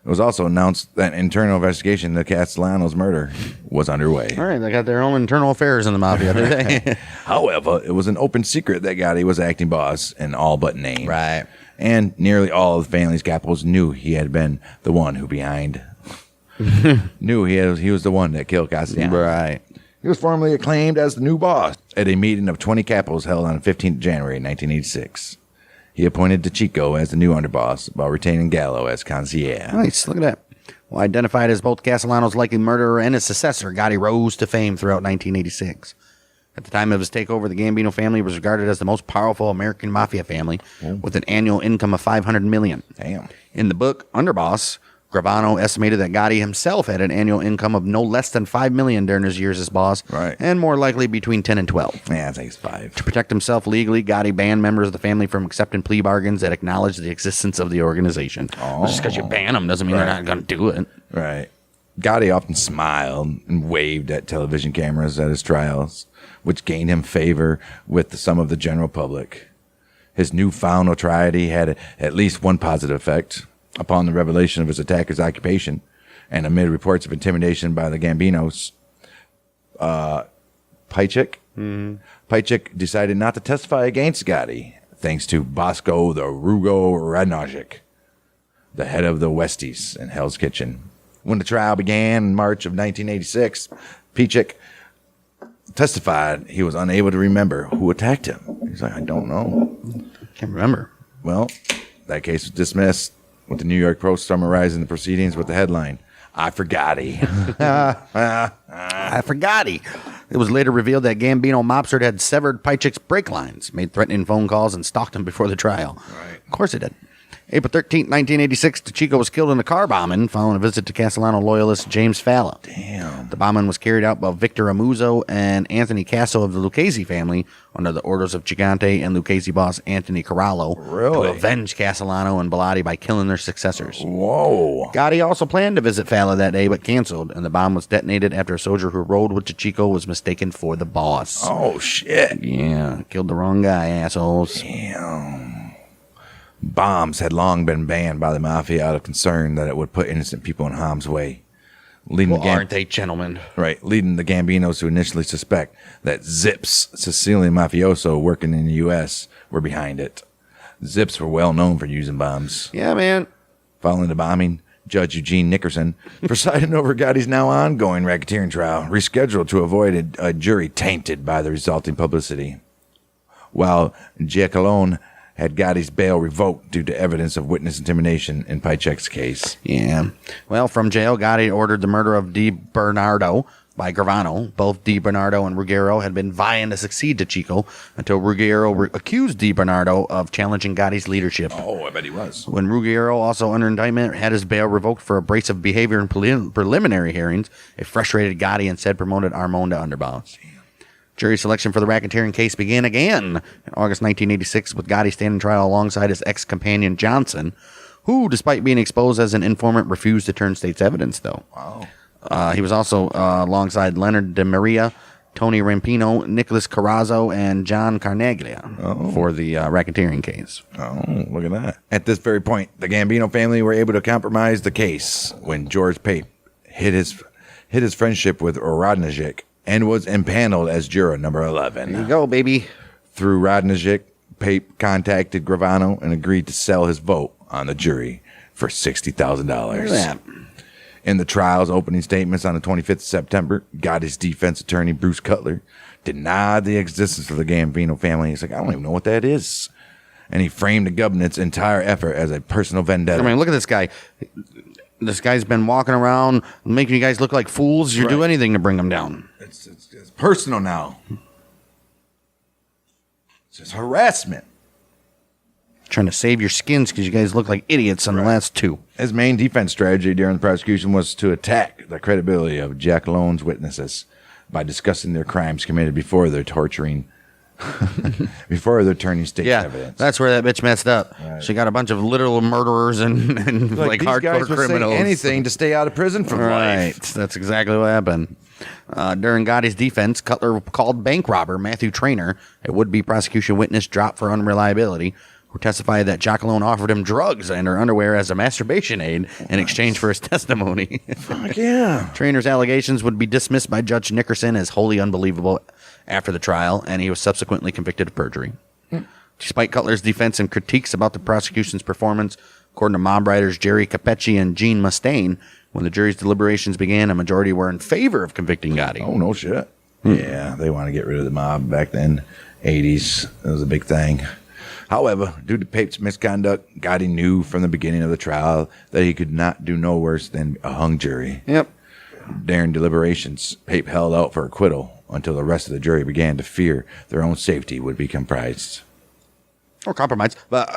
It was also announced that an internal investigation into Castellano's murder was underway.
All right, they got their own internal affairs in the Mafia today.
However, it was an open secret that Gotti was acting boss in all but name.
Right.
And nearly all of the family's capos knew he had been the one who knew he was the one that killed Castellano.
Right.
He was formally acclaimed as the new boss at a meeting of 20 capos held on 15th January 1986. He appointed DeCicco as the new underboss while retaining Gallo as consigliere.
Nice. Look at that. Well, identified as both Castellano's likely murderer and his successor, Gotti rose to fame throughout 1986. At the time of his takeover, the Gambino family was regarded as the most powerful American mafia family with an annual income of $500 million.
Damn.
In the book Underboss, Gravano estimated that Gotti himself had an annual income of no less than $5 million during his years as boss,
right,
and more likely between 10 and 12.
Yeah, I think it's 5.
To protect himself legally, Gotti banned members of the family from accepting plea bargains that acknowledged the existence of the organization. Well, just because you ban them doesn't mean they're not going to do it.
Right. Gotti often smiled and waved at television cameras at his trials, which gained him favor with some of the general public. His newfound notoriety had at least one positive effect. Upon the revelation of his attacker's occupation, and amid reports of intimidation by the Gambinos, Pajcik decided not to testify against Gotti, thanks to Bosco the Rugo Radnojic, the head of the Westies in Hell's Kitchen. When the trial began in March of 1986, Pajcik testified he was unable to remember who attacked him. He's like, I don't know.
Can't remember.
Well, that case was dismissed, with the New York Post summarizing the proceedings with the headline, I forgot he.
I forgot he. It was later revealed that Gambino Mobster had severed Pychik's brake lines, made threatening phone calls, and stalked him before the trial.
Right.
Of course he did. April 13th, 1986, DeChico was killed in a car bombing following a visit to Castellano loyalist James Falla.
Damn.
The bombing was carried out by Victor Amuzzo and Anthony Casso of the Lucchese family under the orders of Gigante and Lucchese boss Anthony Carlo
Really?
to avenge Castellano and Bellotti by killing their successors.
Whoa.
Gotti also planned to visit Falla that day but canceled, and the bomb was detonated after a soldier who rode with DeChico was mistaken for the boss.
Oh, shit.
Yeah, killed the wrong guy, assholes.
Damn. Bombs had long been banned by the Mafia out of concern that it would put innocent people in harm's way.
Aren't they, gentlemen?
Right, leading the Gambinos to initially suspect that Zips, Sicilian mafioso working in the U.S., were behind it. Zips were well known for using bombs.
Yeah, man.
Following the bombing, Judge Eugene Nickerson presided over Gotti's now ongoing racketeering trial, rescheduled to avoid a jury tainted by the resulting publicity. While Giacalone had Gotti's bail revoked due to evidence of witness intimidation in Pychek's case.
Yeah. Well, from jail, Gotti ordered the murder of Di Bernardo by Gravano. Both Di Bernardo and Ruggiero had been vying to succeed to Chico until Ruggiero accused Di Bernardo of challenging Gotti's leadership.
Oh, I bet he was.
When Ruggiero, also under indictment, had his bail revoked for abrasive behavior in preliminary hearings, it frustrated Gotti and instead promoted Armon to underboss. Jury selection for the racketeering case began again in August 1986 with Gotti standing trial alongside his ex-companion Johnson, who, despite being exposed as an informant, refused to turn state's evidence, though.
Wow.
He was also alongside Leonard De Maria, Tony Rampino, Nicholas Carrazzo, and John Carnaglia for the racketeering case.
Oh, look at that. At this very point, the Gambino family were able to compromise the case when George Pape hid his friendship with Rodnajic and was impaneled as juror number 11.
There you go, baby.
Through Rodnajic, Pape contacted Gravano and agreed to sell his vote on the jury for $60,000.
Look at that.
In the trial's opening statements on the 25th of September, Gotti's defense attorney, Bruce Cutler, denied the existence of the Gambino family. He's like, I don't even know what that is. And he framed the government's entire effort as a personal vendetta.
I mean, look at this guy. This guy's been walking around making you guys look like fools. You do anything to bring him down.
It's personal now. It's just harassment.
Trying to save your skins because you guys look like idiots on the last two.
His main defense strategy during the prosecution was to attack the credibility of Jack Lone's witnesses by discussing their crimes committed before they're turning state evidence.
That's where that bitch messed up.
Right.
She got a bunch of literal murderers and like
these
hardcore
guys would
criminals.
say anything to stay out of prison for
Right.
life.
That's exactly what happened. During Gotti's defense, Cutler called bank robber Matthew Trainer, a would-be prosecution witness, dropped for unreliability, who testified that Giacalone offered him drugs and her underwear as a masturbation aid in exchange for his testimony.
Fuck yeah.
Trainer's allegations would be dismissed by Judge Nickerson as wholly unbelievable after the trial, and he was subsequently convicted of perjury. Despite Cutler's defense and critiques about the prosecution's performance, according to mob writers Jerry Capecci and Gene Mustaine, when the jury's deliberations began, a majority were in favor of convicting Gotti.
Oh, no shit. Yeah, they want to get rid of the mob back then. 80s. It was a big thing. However, due to Pape's misconduct, Gotti knew from the beginning of the trial that he could not do no worse than a hung jury.
Yep.
During deliberations, Pape held out for acquittal until the rest of the jury began to fear their own safety would be compromised.
Or compromise. But,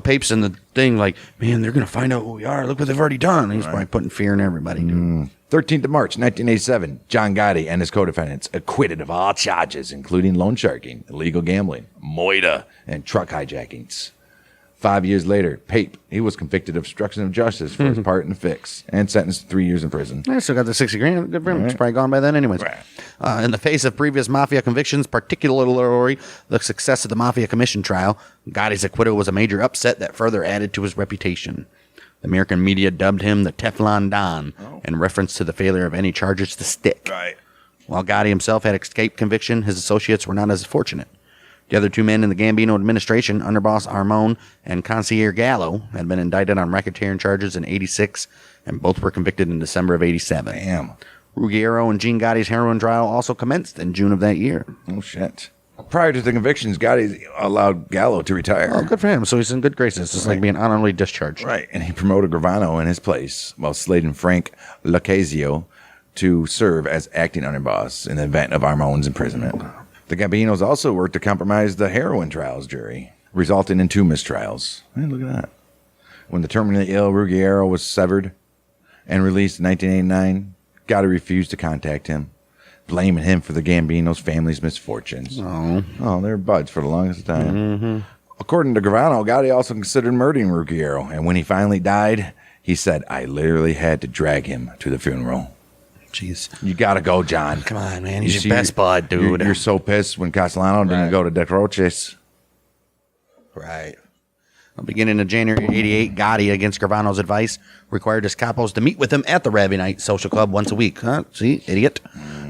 Pape's in the thing like, man, they're going to find out who we are. Look what they've already done. He's probably putting fear in everybody, dude.
13th of March, 1987, John Gotti and his co-defendants acquitted of all charges, including loan sharking, illegal gambling, moida, and truck hijackings. 5 years later, Pape, he was convicted of obstruction of justice for his part in the fix and sentenced to 3 years in prison.
I still got the 60 grand. Good for him. It's probably gone by then anyways. In the face of previous Mafia convictions, particularly the success of the Mafia Commission trial, Gotti's acquittal was a major upset that further added to his reputation. The American media dubbed him the Teflon Don in reference to the failure of any charges to stick.
Right.
While Gotti himself had escaped conviction, his associates were not as fortunate. The other two men in the Gambino administration, underboss Armon and Concierge Gallo, had been indicted on racketeering charges in 86, and both were convicted in December of 87.
Damn.
Ruggiero and Gene Gotti's heroin trial also commenced in June of that year.
Oh, shit. prior to the convictions, Gotti allowed Gallo to retire.
Oh, good for him. So he's in good graces. It's like being honorably discharged.
Right, and he promoted Gravano in his place while slating Frank Lucchesio to serve as acting underboss in the event of Armone's imprisonment. The Gambinos also worked to compromise the heroin trials jury, resulting in 2 mistrials. Hey, look at that. When the terminally ill Ruggiero was severed and released in 1989, Gotti refused to contact him, blaming him for the Gambino's family's misfortunes. Oh, they were buds for the longest time. Mm-hmm. According to Gravano, Gotti also considered murdering Ruggiero, and when he finally died, he said, "I literally had to drag him to the funeral."
Jeez.
You gotta go, John.
Come on, man. He's your best bud, dude.
You're so pissed when Castellano didn't go to Dellacroce.
Right. Beginning of January 88, Gotti, against Gravano's advice, required his capos to meet with him at the Ravenite social club once a week. Huh? See? Idiot.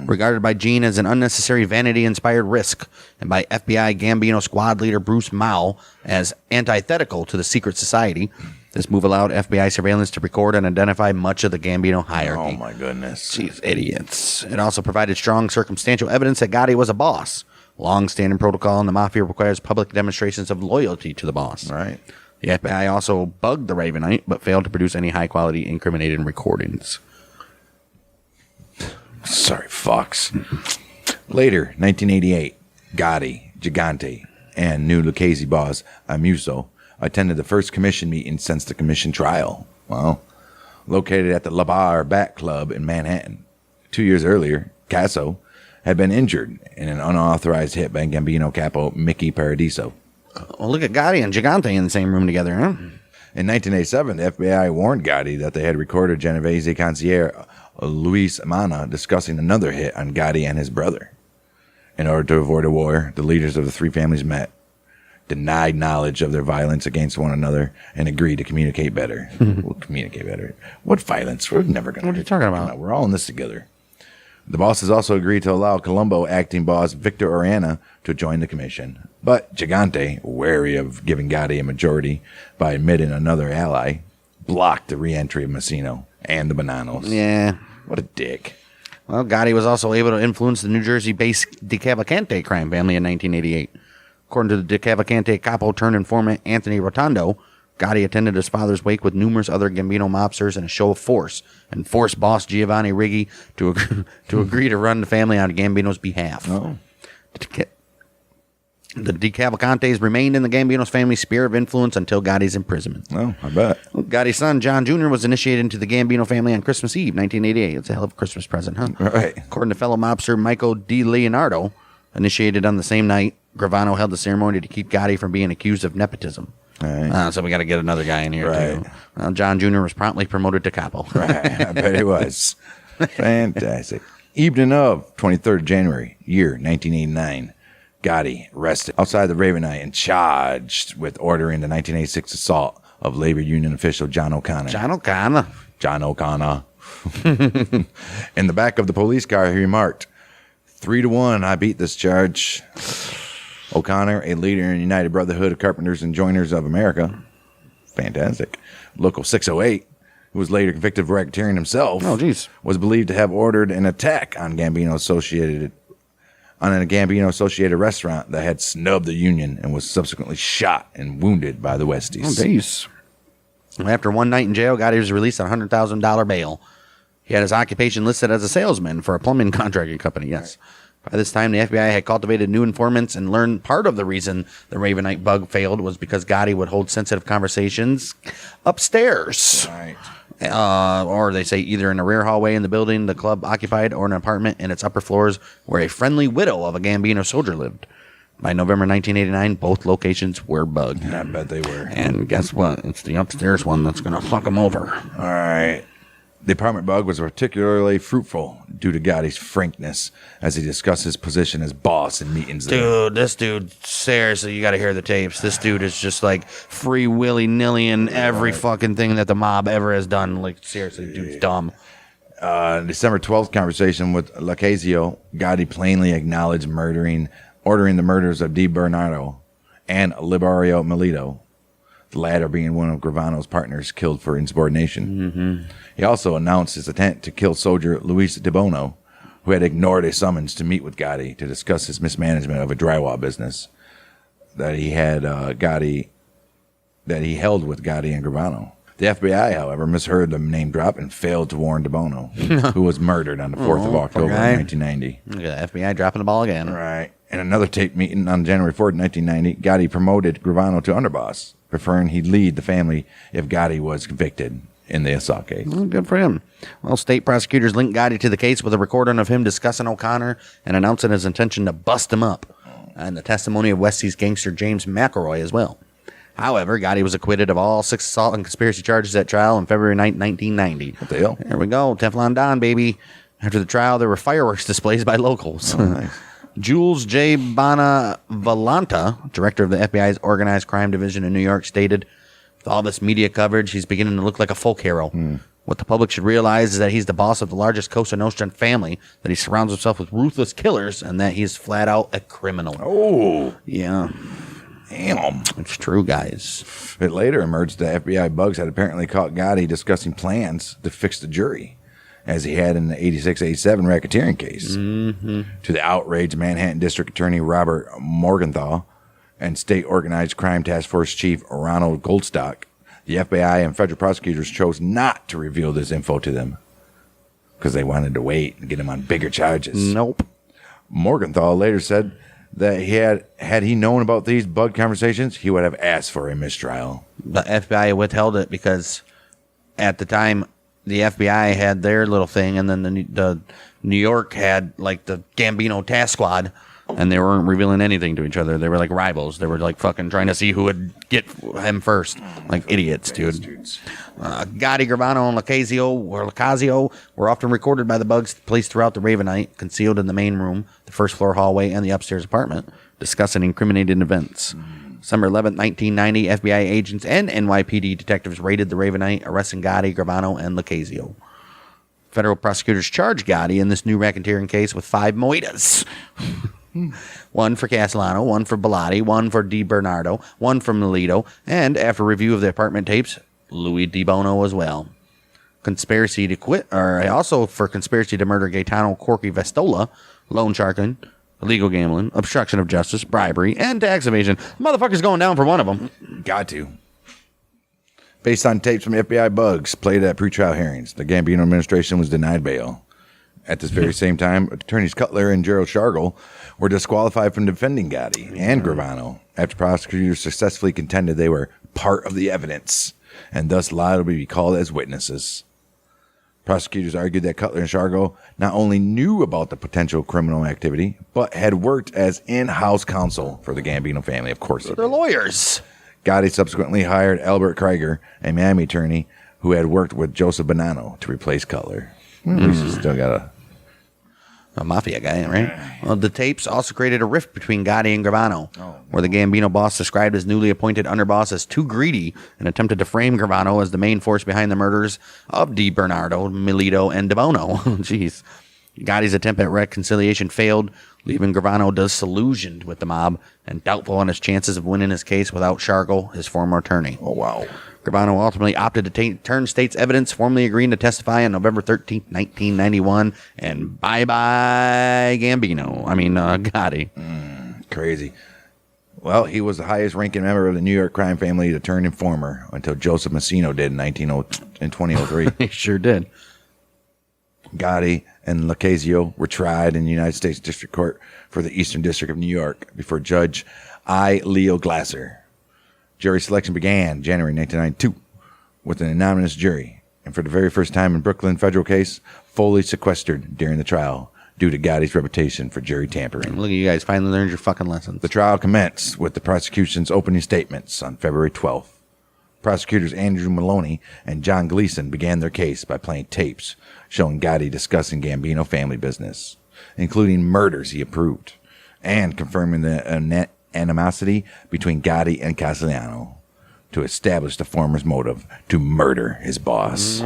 Regarded by Gene as an unnecessary vanity-inspired risk, and by FBI Gambino squad leader Bruce Mao as antithetical to the secret society. This move allowed FBI surveillance to record and identify much of the Gambino hierarchy.
Oh, my goodness.
Jeez, idiots. It also provided strong circumstantial evidence that Gotti was a boss. Long-standing protocol in the Mafia requires public demonstrations of loyalty to the boss.
Right.
The FBI also bugged the Ravenite, but failed to produce any high-quality incriminating recordings.
Sorry, fucks. Later, 1988, Gotti, Gigante, and new Lucchese boss, Amuso, attended the first commission meeting since the commission trial. Wow. Located at the La Bar Bat Club in Manhattan. 2 years earlier, Casso had been injured in an unauthorized hit by Gambino Capo Mickey Paradiso.
Well, look at Gotti and Gigante in the same room together, huh?
In 1987, the FBI warned Gotti that they had recorded Genovese concierge Luis Mana discussing another hit on Gotti and his brother. In order to avoid a war, the leaders of the 3 families met, denied knowledge of their violence against one another, and agreed to communicate better. We'll communicate better. What violence? We're never going to.
What are you talking about?
No, we're all in this together. The bosses also agreed to allow Colombo acting boss Victor Orana to join the commission. But Gigante, wary of giving Gotti a majority by admitting another ally, blocked the re-entry of Messino and the Bananos.
Yeah.
What a dick.
Well, Gotti was also able to influence the New Jersey-based DeCavalcante crime family in 1988. According to the DeCavalcante capo turned informant Anthony Rotondo, Gotti attended his father's wake with numerous other Gambino mobsters in a show of force and forced boss Giovanni Riggi to agree to run the family on Gambino's behalf.
Oh.
The DeCavalcantes remained in the Gambino's family sphere of influence until Gotti's imprisonment.
Oh, I bet.
Gotti's son, John Jr., was initiated into the Gambino family on Christmas Eve, 1988. It's a hell of a Christmas present, huh?
Right.
According to fellow mobster Michael D. Leonardo, initiated on the same night, Gravano held the ceremony to keep Gotti from being accused of nepotism.
Right.
So we got to get another guy in here,
Right.
too. John Jr. was promptly promoted to capo.
Right. I bet he was. Fantastic. Evening of 23rd January, year 1989. Gotti arrested outside the Ravenite and charged with ordering the 1986 assault of labor union official John O'Connor.
John O'Connor.
John O'Connor. In the back of the police car, he remarked, 3-1, I beat this charge. O'Connor, a leader in the United Brotherhood of Carpenters and Joiners of America. Fantastic. Local 608, who was later convicted of racketeering himself, was believed to have ordered an attack on a Gambino Associated restaurant that had snubbed the union and was subsequently shot and wounded by the Westies.
Oh, jeez. After one night in jail, Gotti was released on $100,000 bail. He had his occupation listed as a salesman for a plumbing contracting company, yes. Right. By this time, the FBI had cultivated new informants and learned part of the reason the Ravenite bug failed was because Gotti would hold sensitive conversations upstairs.
Right.
Or they say either in the rear hallway in the building the club occupied or an apartment in its upper floors where a friendly widow of a Gambino soldier lived. By November 1989, both locations were bugged.
I bet they were.
And guess what? It's the upstairs one that's going to fuck them over.
All right. The apartment bug was particularly fruitful due to Gotti's frankness as he discussed his position as boss in meetings.
Dude, this dude, seriously, you got to hear the tapes. This dude is just like free willy-nilly in every fucking thing that the mob ever has done. Like, seriously, dude's dumb.
December 12th conversation with Lucchesio, Gotti plainly acknowledged ordering the murders of Di Bernardo and Liborio Melito, the latter being one of Gravano's partners killed for insubordination. Mm-hmm. He also announced his intent to kill soldier Luis De Bono, who had ignored a summons to meet with Gotti to discuss his mismanagement of a drywall business that he held with Gotti and Gravano. The FBI, however, misheard the name drop and failed to warn DeBono, who was murdered on the 4th of October, 1990.
Look at the FBI dropping the ball again.
Right. In another tape meeting on January 4th, 1990, Gotti promoted Gravano to underboss, preferring he'd lead the family if Gotti was convicted in the assault case.
Well, good for him. Well, state prosecutors linked Gotti to the case with a recording of him discussing O'Connor and announcing his intention to bust him up, and the testimony of West East gangster James McElroy as well. However, Gotti was acquitted of all 6 assault and conspiracy charges at trial on February 9, 1990.
What the hell?
There we go. Teflon Don, baby. After the trial, there were fireworks displays by locals.
Oh, nice.
Jules J. Bonavolanta, director of the FBI's Organized Crime Division in New York, stated, with all this media coverage, he's beginning to look like a folk hero. What the public should realize is that he's the boss of the largest Cosa Nostra family, that he surrounds himself with ruthless killers, and that he's flat out a criminal.
Oh.
Yeah.
Damn.
It's true, guys.
It later emerged that FBI bugs had apparently caught Gotti discussing plans to fix the jury, as he had in the 86-87 racketeering case. To the outraged Manhattan District Attorney Robert Morgenthau and State Organized Crime Task Force Chief Ronald Goldstock, the FBI and federal prosecutors chose not to reveal this info to them because they wanted to wait and get him on bigger charges.
Nope.
Morgenthau later said that had he known about these bug conversations, he would have asked for a mistrial.
The FBI withheld it because at the time the FBI had their little thing, and then the New York had like the Gambino task squad, and they weren't revealing anything to each other. They were like rivals. They were like fucking trying to see who would get him first, like idiots, dude. Gotti, Gravano, and Lacazio were often recorded by the bugs police throughout the Ravenite, concealed in the main room, the first floor hallway, and the upstairs apartment, discussing incriminating events. December 11th, 1990, FBI agents and NYPD detectives raided the Ravenite, arresting Gotti, Gravano, and Lacazio. Federal prosecutors charged Gotti in this new racketeering case with 5 moitas. One for Castellano, one for Bellotti, one for Di Bernardo, one for Melito, and after review of the apartment tapes, Louis Di Bono as well. Conspiracy to quit, or also for conspiracy to murder Gaetano Corky Vestola, loan sharking, illegal gambling, obstruction of justice, bribery, and tax evasion. The motherfucker's going down for one of them.
Got to. Based on tapes from FBI bugs played at pretrial hearings, the Gambino administration was denied bail. At this very same time, attorneys Cutler and Gerald Shargle were disqualified from defending Gotti and Gravano after prosecutors successfully contended they were part of the evidence and thus liable to be called as witnesses. Prosecutors argued that Cutler and Shargle not only knew about the potential criminal activity, but had worked as in-house counsel for the Gambino family. Of course,
They're lawyers.
Gotti subsequently hired Albert Krieger, a Miami attorney who had worked with Joseph Bonanno, to replace Cutler. At least he's still got
a mafia guy, right? Well, the tapes also created a rift between Gotti and Gravano, where the Gambino boss described his newly appointed underboss as too greedy and attempted to frame Gravano as the main force behind the murders of Di Bernardo, Melito, and De Bono. Jeez. Gotti's attempt at reconciliation failed, leaving Gravano disillusioned with the mob and doubtful on his chances of winning his case without Shargle, his former attorney.
Oh, wow.
Gravano ultimately opted to turn state's evidence, formally agreeing to testify on November 13th, 1991, and bye-bye Gotti.
Crazy. Well, he was the highest-ranking member of the New York crime family to turn informer until Joseph Massino did in 2003.
He sure did.
Gotti and Lacazio were tried in the United States District Court for the Eastern District of New York before Judge I. Leo Glasser. Jury selection began January 1992 with an anonymous jury, and for the very first time in Brooklyn federal case, fully sequestered during the trial due to Gotti's reputation for jury tampering.
Look at you guys, finally learned your fucking lessons.
The trial commenced with the prosecution's opening statements on February 12th. Prosecutors Andrew Maloney and John Gleason began their case by playing tapes showing Gotti discussing Gambino family business, including murders he approved, and confirming the animosity between Gotti and Castellano to establish the former's motive to murder his boss.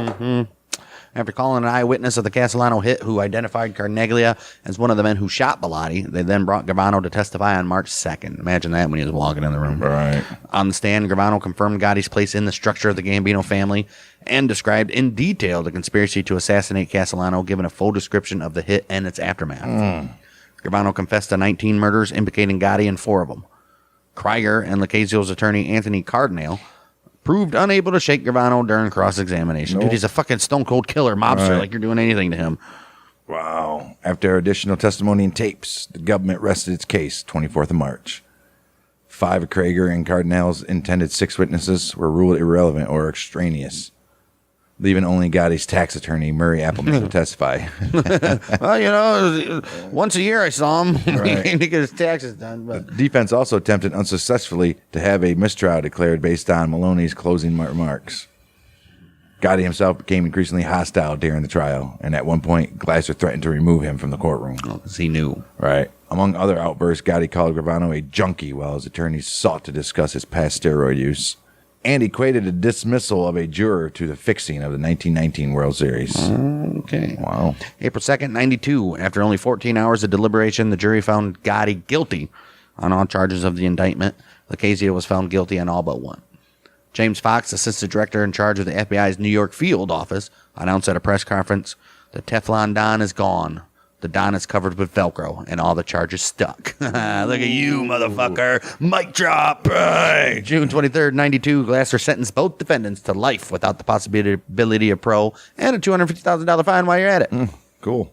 After calling an eyewitness of the Castellano hit who identified Carneglia as one of the men who shot Bellotti, they then brought Gravano to testify on March 2nd. Imagine that when he was walking in the room.
Right.
On the stand, Gravano confirmed Gotti's place in the structure of the Gambino family and described in detail the conspiracy to assassinate Castellano, giving a full description of the hit and its aftermath. Gravano confessed to 19 murders implicating Gotti in 4 of them. Krieger and Lacasio's attorney Anthony Cardinale proved unable to shake Gravano during cross-examination.
Nope.
Dude, he's a fucking stone-cold killer mobster.
Right.
Like you're doing anything to him.
Wow. After additional testimony and tapes, the government rested its case 24th of March. 5 of Krieger and Cardinale's intended 6 witnesses were ruled irrelevant or extraneous, leaving only Gotti's tax attorney, Murray Appleman, to testify.
Well, once a year I saw him.
Right.
to get his taxes done. But
Defense also attempted unsuccessfully to have a mistrial declared based on Maloney's closing remarks. Gotti himself became increasingly hostile during the trial, and at one point, Glasser threatened to remove him from the courtroom.
because he knew.
Right. Among other outbursts, Gotti called Gravano a junkie while his attorneys sought to discuss his past steroid use, and equated a dismissal of a juror to the fixing of the 1919 World Series.
Okay.
Wow.
April 2nd, 92. After only 14 hours of deliberation, the jury found Gotti guilty on all charges of the indictment. Lacasio was found guilty on all but one. James Fox, assistant director in charge of the FBI's New York field office, announced at a press conference, "The Teflon Don is gone. The Don is covered with Velcro, and all the charges stuck." Look at you, motherfucker. Mic drop. Right. June 23rd, 92, Glasser sentenced both defendants to life without the possibility of parole and a $250,000 fine while you're at it.
Cool.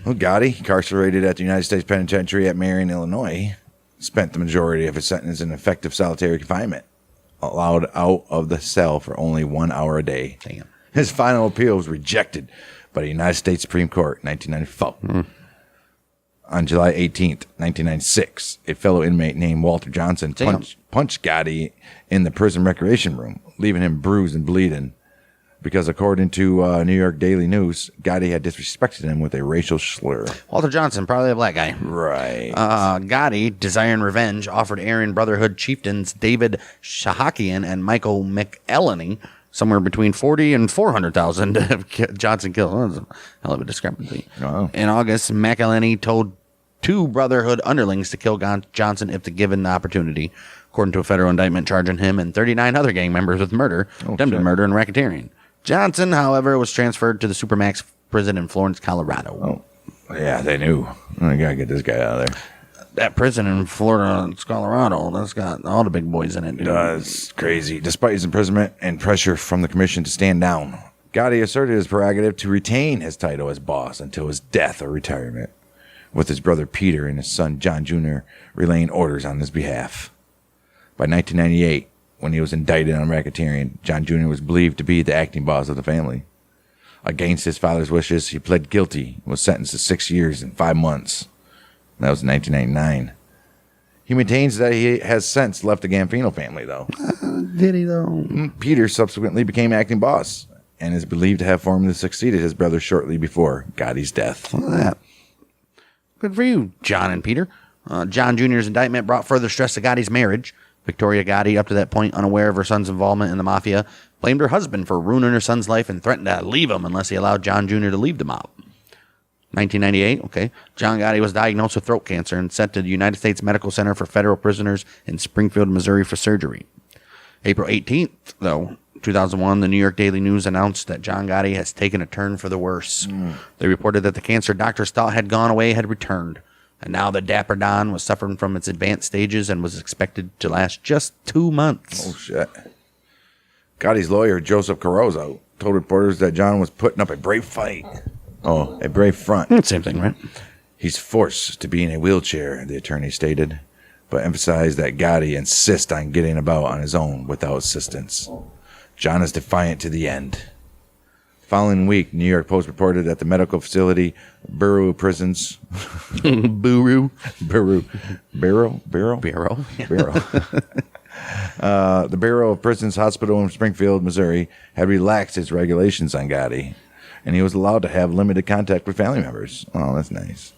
Well, Gotti, incarcerated at the United States Penitentiary at Marion, Illinois, spent the majority of his sentence in effective solitary confinement, allowed out of the cell for only 1 hour a day.
Damn.
His final appeal was rejected by the United States Supreme Court in 1994. On July 18th, 1996, a fellow inmate named Walter Johnson punched Gotti in the prison recreation room, leaving him bruised and bleeding because, according to New York Daily News, Gotti had disrespected him with a racial slur.
Walter Johnson, probably a black guy.
Right.
Gotti, desiring revenge, offered Aryan Brotherhood chieftains David Shahakian and Michael McElhenney somewhere between 40 and 400,000 to have Johnson killed. That was a hell of a discrepancy.
Wow.
In August, McElhenney told 2 Brotherhood underlings to kill Johnson if given the opportunity, according to a federal indictment charging him and 39 other gang members with murder, attempted murder, and racketeering. Johnson, however, was transferred to the Supermax prison in Florence, Colorado.
Oh, yeah, they knew. I gotta get this guy out of there.
That prison in Florida, Colorado, that's got all the big boys in it, dude.
It's crazy. Despite his imprisonment and pressure from the commission to stand down, Gotti asserted his prerogative to retain his title as boss until his death or retirement, with his brother Peter and his son John Jr. relaying orders on his behalf. By 1998, when he was indicted on racketeering, John Jr. was believed to be the acting boss of the family. Against his father's wishes, he pled guilty and was sentenced to 6 years and 5 months. That was in 1999. He maintains that he has since left the Gambino family, though.
Did he, though?
Peter subsequently became acting boss and is believed to have formally succeeded his brother shortly before Gotti's death.
Look at that. Good for you, John and Peter. John Jr.'s indictment brought further stress to Gotti's marriage. Victoria Gotti, up to that point unaware of her son's involvement in the Mafia, blamed her husband for ruining her son's life and threatened to leave him unless he allowed John Jr. to leave the mob. 1998, okay. John Gotti was diagnosed with throat cancer and sent to the United States Medical Center for Federal Prisoners in Springfield, Missouri for surgery. April 18th, though, 2001, the New York Daily News announced that John Gotti has taken a turn for the worse. They reported that the cancer doctors thought had gone away had returned, and now the Dapper Don was suffering from its advanced stages and was expected to last just 2 months.
Oh, shit. Gotti's lawyer, Joseph Carozzo, told reporters that John was putting up a brave fight. Oh, a brave front.
Same thing, right?
He's forced to be in a wheelchair, the attorney stated, but emphasized that Gotti insists on getting about on his own without assistance. John is defiant to the end. The following week, New York Post reported that the medical facility, Bureau of Prisons...
Buru.
Bureau.
Bureau.
The Bureau of Prisons Hospital in Springfield, Missouri, had relaxed its regulations on Gotti, and he was allowed to have limited contact with family members. Oh, that's nice.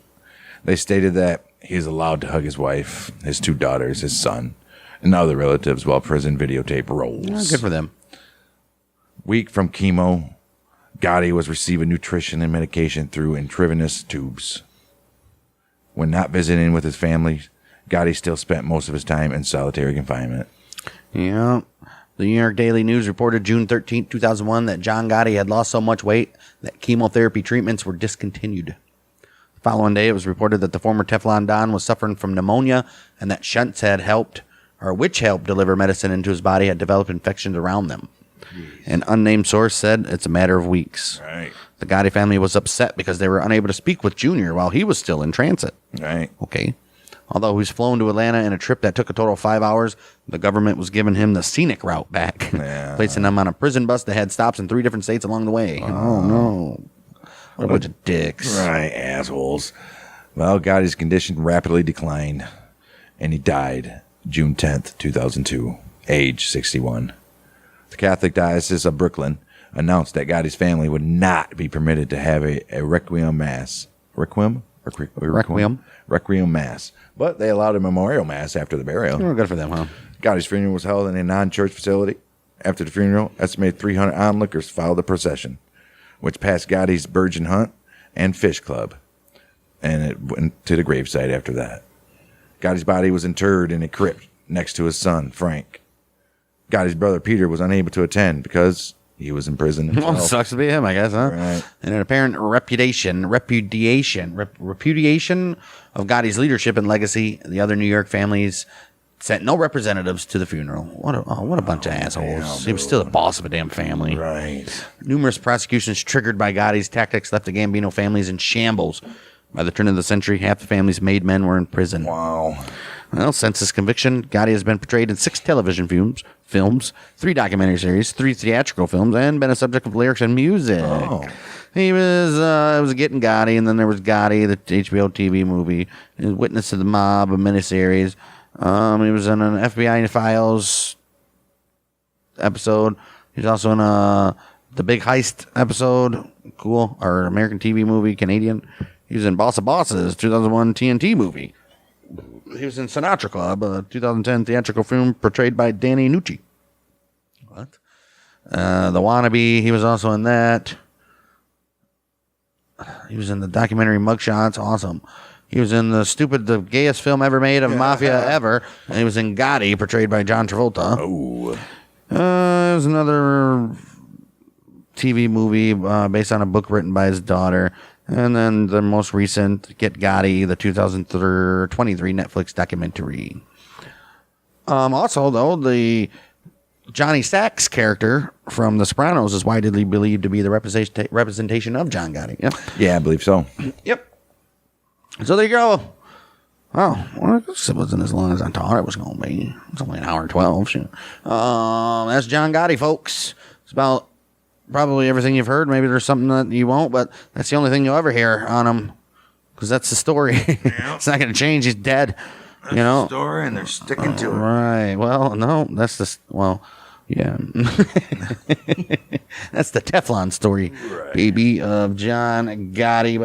They stated that he is allowed to hug his wife, his 2 daughters, his son, and other relatives while prison videotape rolls.
Good for them.
Week from chemo, Gotti was receiving nutrition and medication through intravenous tubes. When not visiting with his family, Gotti still spent most of his time in solitary confinement.
Yeah. The New York Daily News reported June 13, 2001, that John Gotti had lost so much weight that chemotherapy treatments were discontinued. The following day, it was reported that the former Teflon Don was suffering from pneumonia and that shunts which helped deliver medicine into his body, had developed infections around them. Jeez. An unnamed source said it's a matter of weeks.
Right.
The Gotti family was upset because they were unable to speak with Junior while he was still in transit.
Right.
Okay. Although he was flown to Atlanta in a trip that took a total of 5 hours, the government was giving him the scenic route back, placing him on a prison bus that had stops in 3 different states along the way. Oh, no. What a bunch of dicks.
Right, assholes. Well, Gotti's condition rapidly declined, and he died June 10th, 2002, age 61. The Catholic Diocese of Brooklyn announced that Gotti's family would not be permitted to have a requiem mass. Requiem? Requiem mass. But they allowed a memorial mass after the burial.
Oh, good for them, huh?
Gotti's funeral was held in a non-church facility. After the funeral, estimated 300 onlookers followed the procession, which passed Gotti's Bergen Hunt and Fish Club. And it went to the gravesite after that. Gotti's body was interred in a crypt next to his son, Frank. Gotti's brother, Peter, was unable to attend because he was in prison himself.
Well, sucks to be him, I guess, huh?
Right.
And an apparent repudiation of Gotti's leadership and legacy, the other New York families sent no representatives to the funeral. What a bunch of assholes. He was still the boss of a damn family.
Right.
Numerous prosecutions triggered by Gotti's tactics left the Gambino families in shambles. By the turn of the century, half the family's made men were in prison.
Wow.
Well, since his conviction, Gotti has been portrayed in 6 television films, 3 documentary series, 3 theatrical films, and been a subject of lyrics and music.
Oh.
He was, it was Getting Gotti, and then there was Gotti, the HBO TV movie, Witness to the Mob, a miniseries. He was in an FBI Files episode. He's also in the Big Heist episode, cool, or American TV movie, Canadian. He was in Boss of Bosses, 2001 TNT movie. He was in Sinatra Club, a 2010 theatrical film portrayed by Danny Nucci. What? The Wannabe, he was also in that. He was in the documentary Mugshots, awesome. He was in the gayest film ever made of Mafia ever. And he was in Gotti, portrayed by John Travolta.
Oh.
There's another TV movie based on a book written by his daughter. And then the most recent, Get Gotti, the 2023 Netflix documentary. Also, though, the Johnny Sacks character from The Sopranos is widely believed to be the representation of John Gotti. Yep.
Yeah, I believe so.
Yep. So there you go. Oh, well, it wasn't as long as I thought it was going to be. It's only an hour and 12. Shit. That's John Gotti, folks. It's about probably everything you've heard. Maybe there's something that you won't, but that's the only thing you'll ever hear on him, because that's the story. Yeah. It's not going to change. He's dead.
That's the story, and they're sticking to it.
Right. Well, no, that's yeah. That's the Teflon story, right, baby, of John Gotti.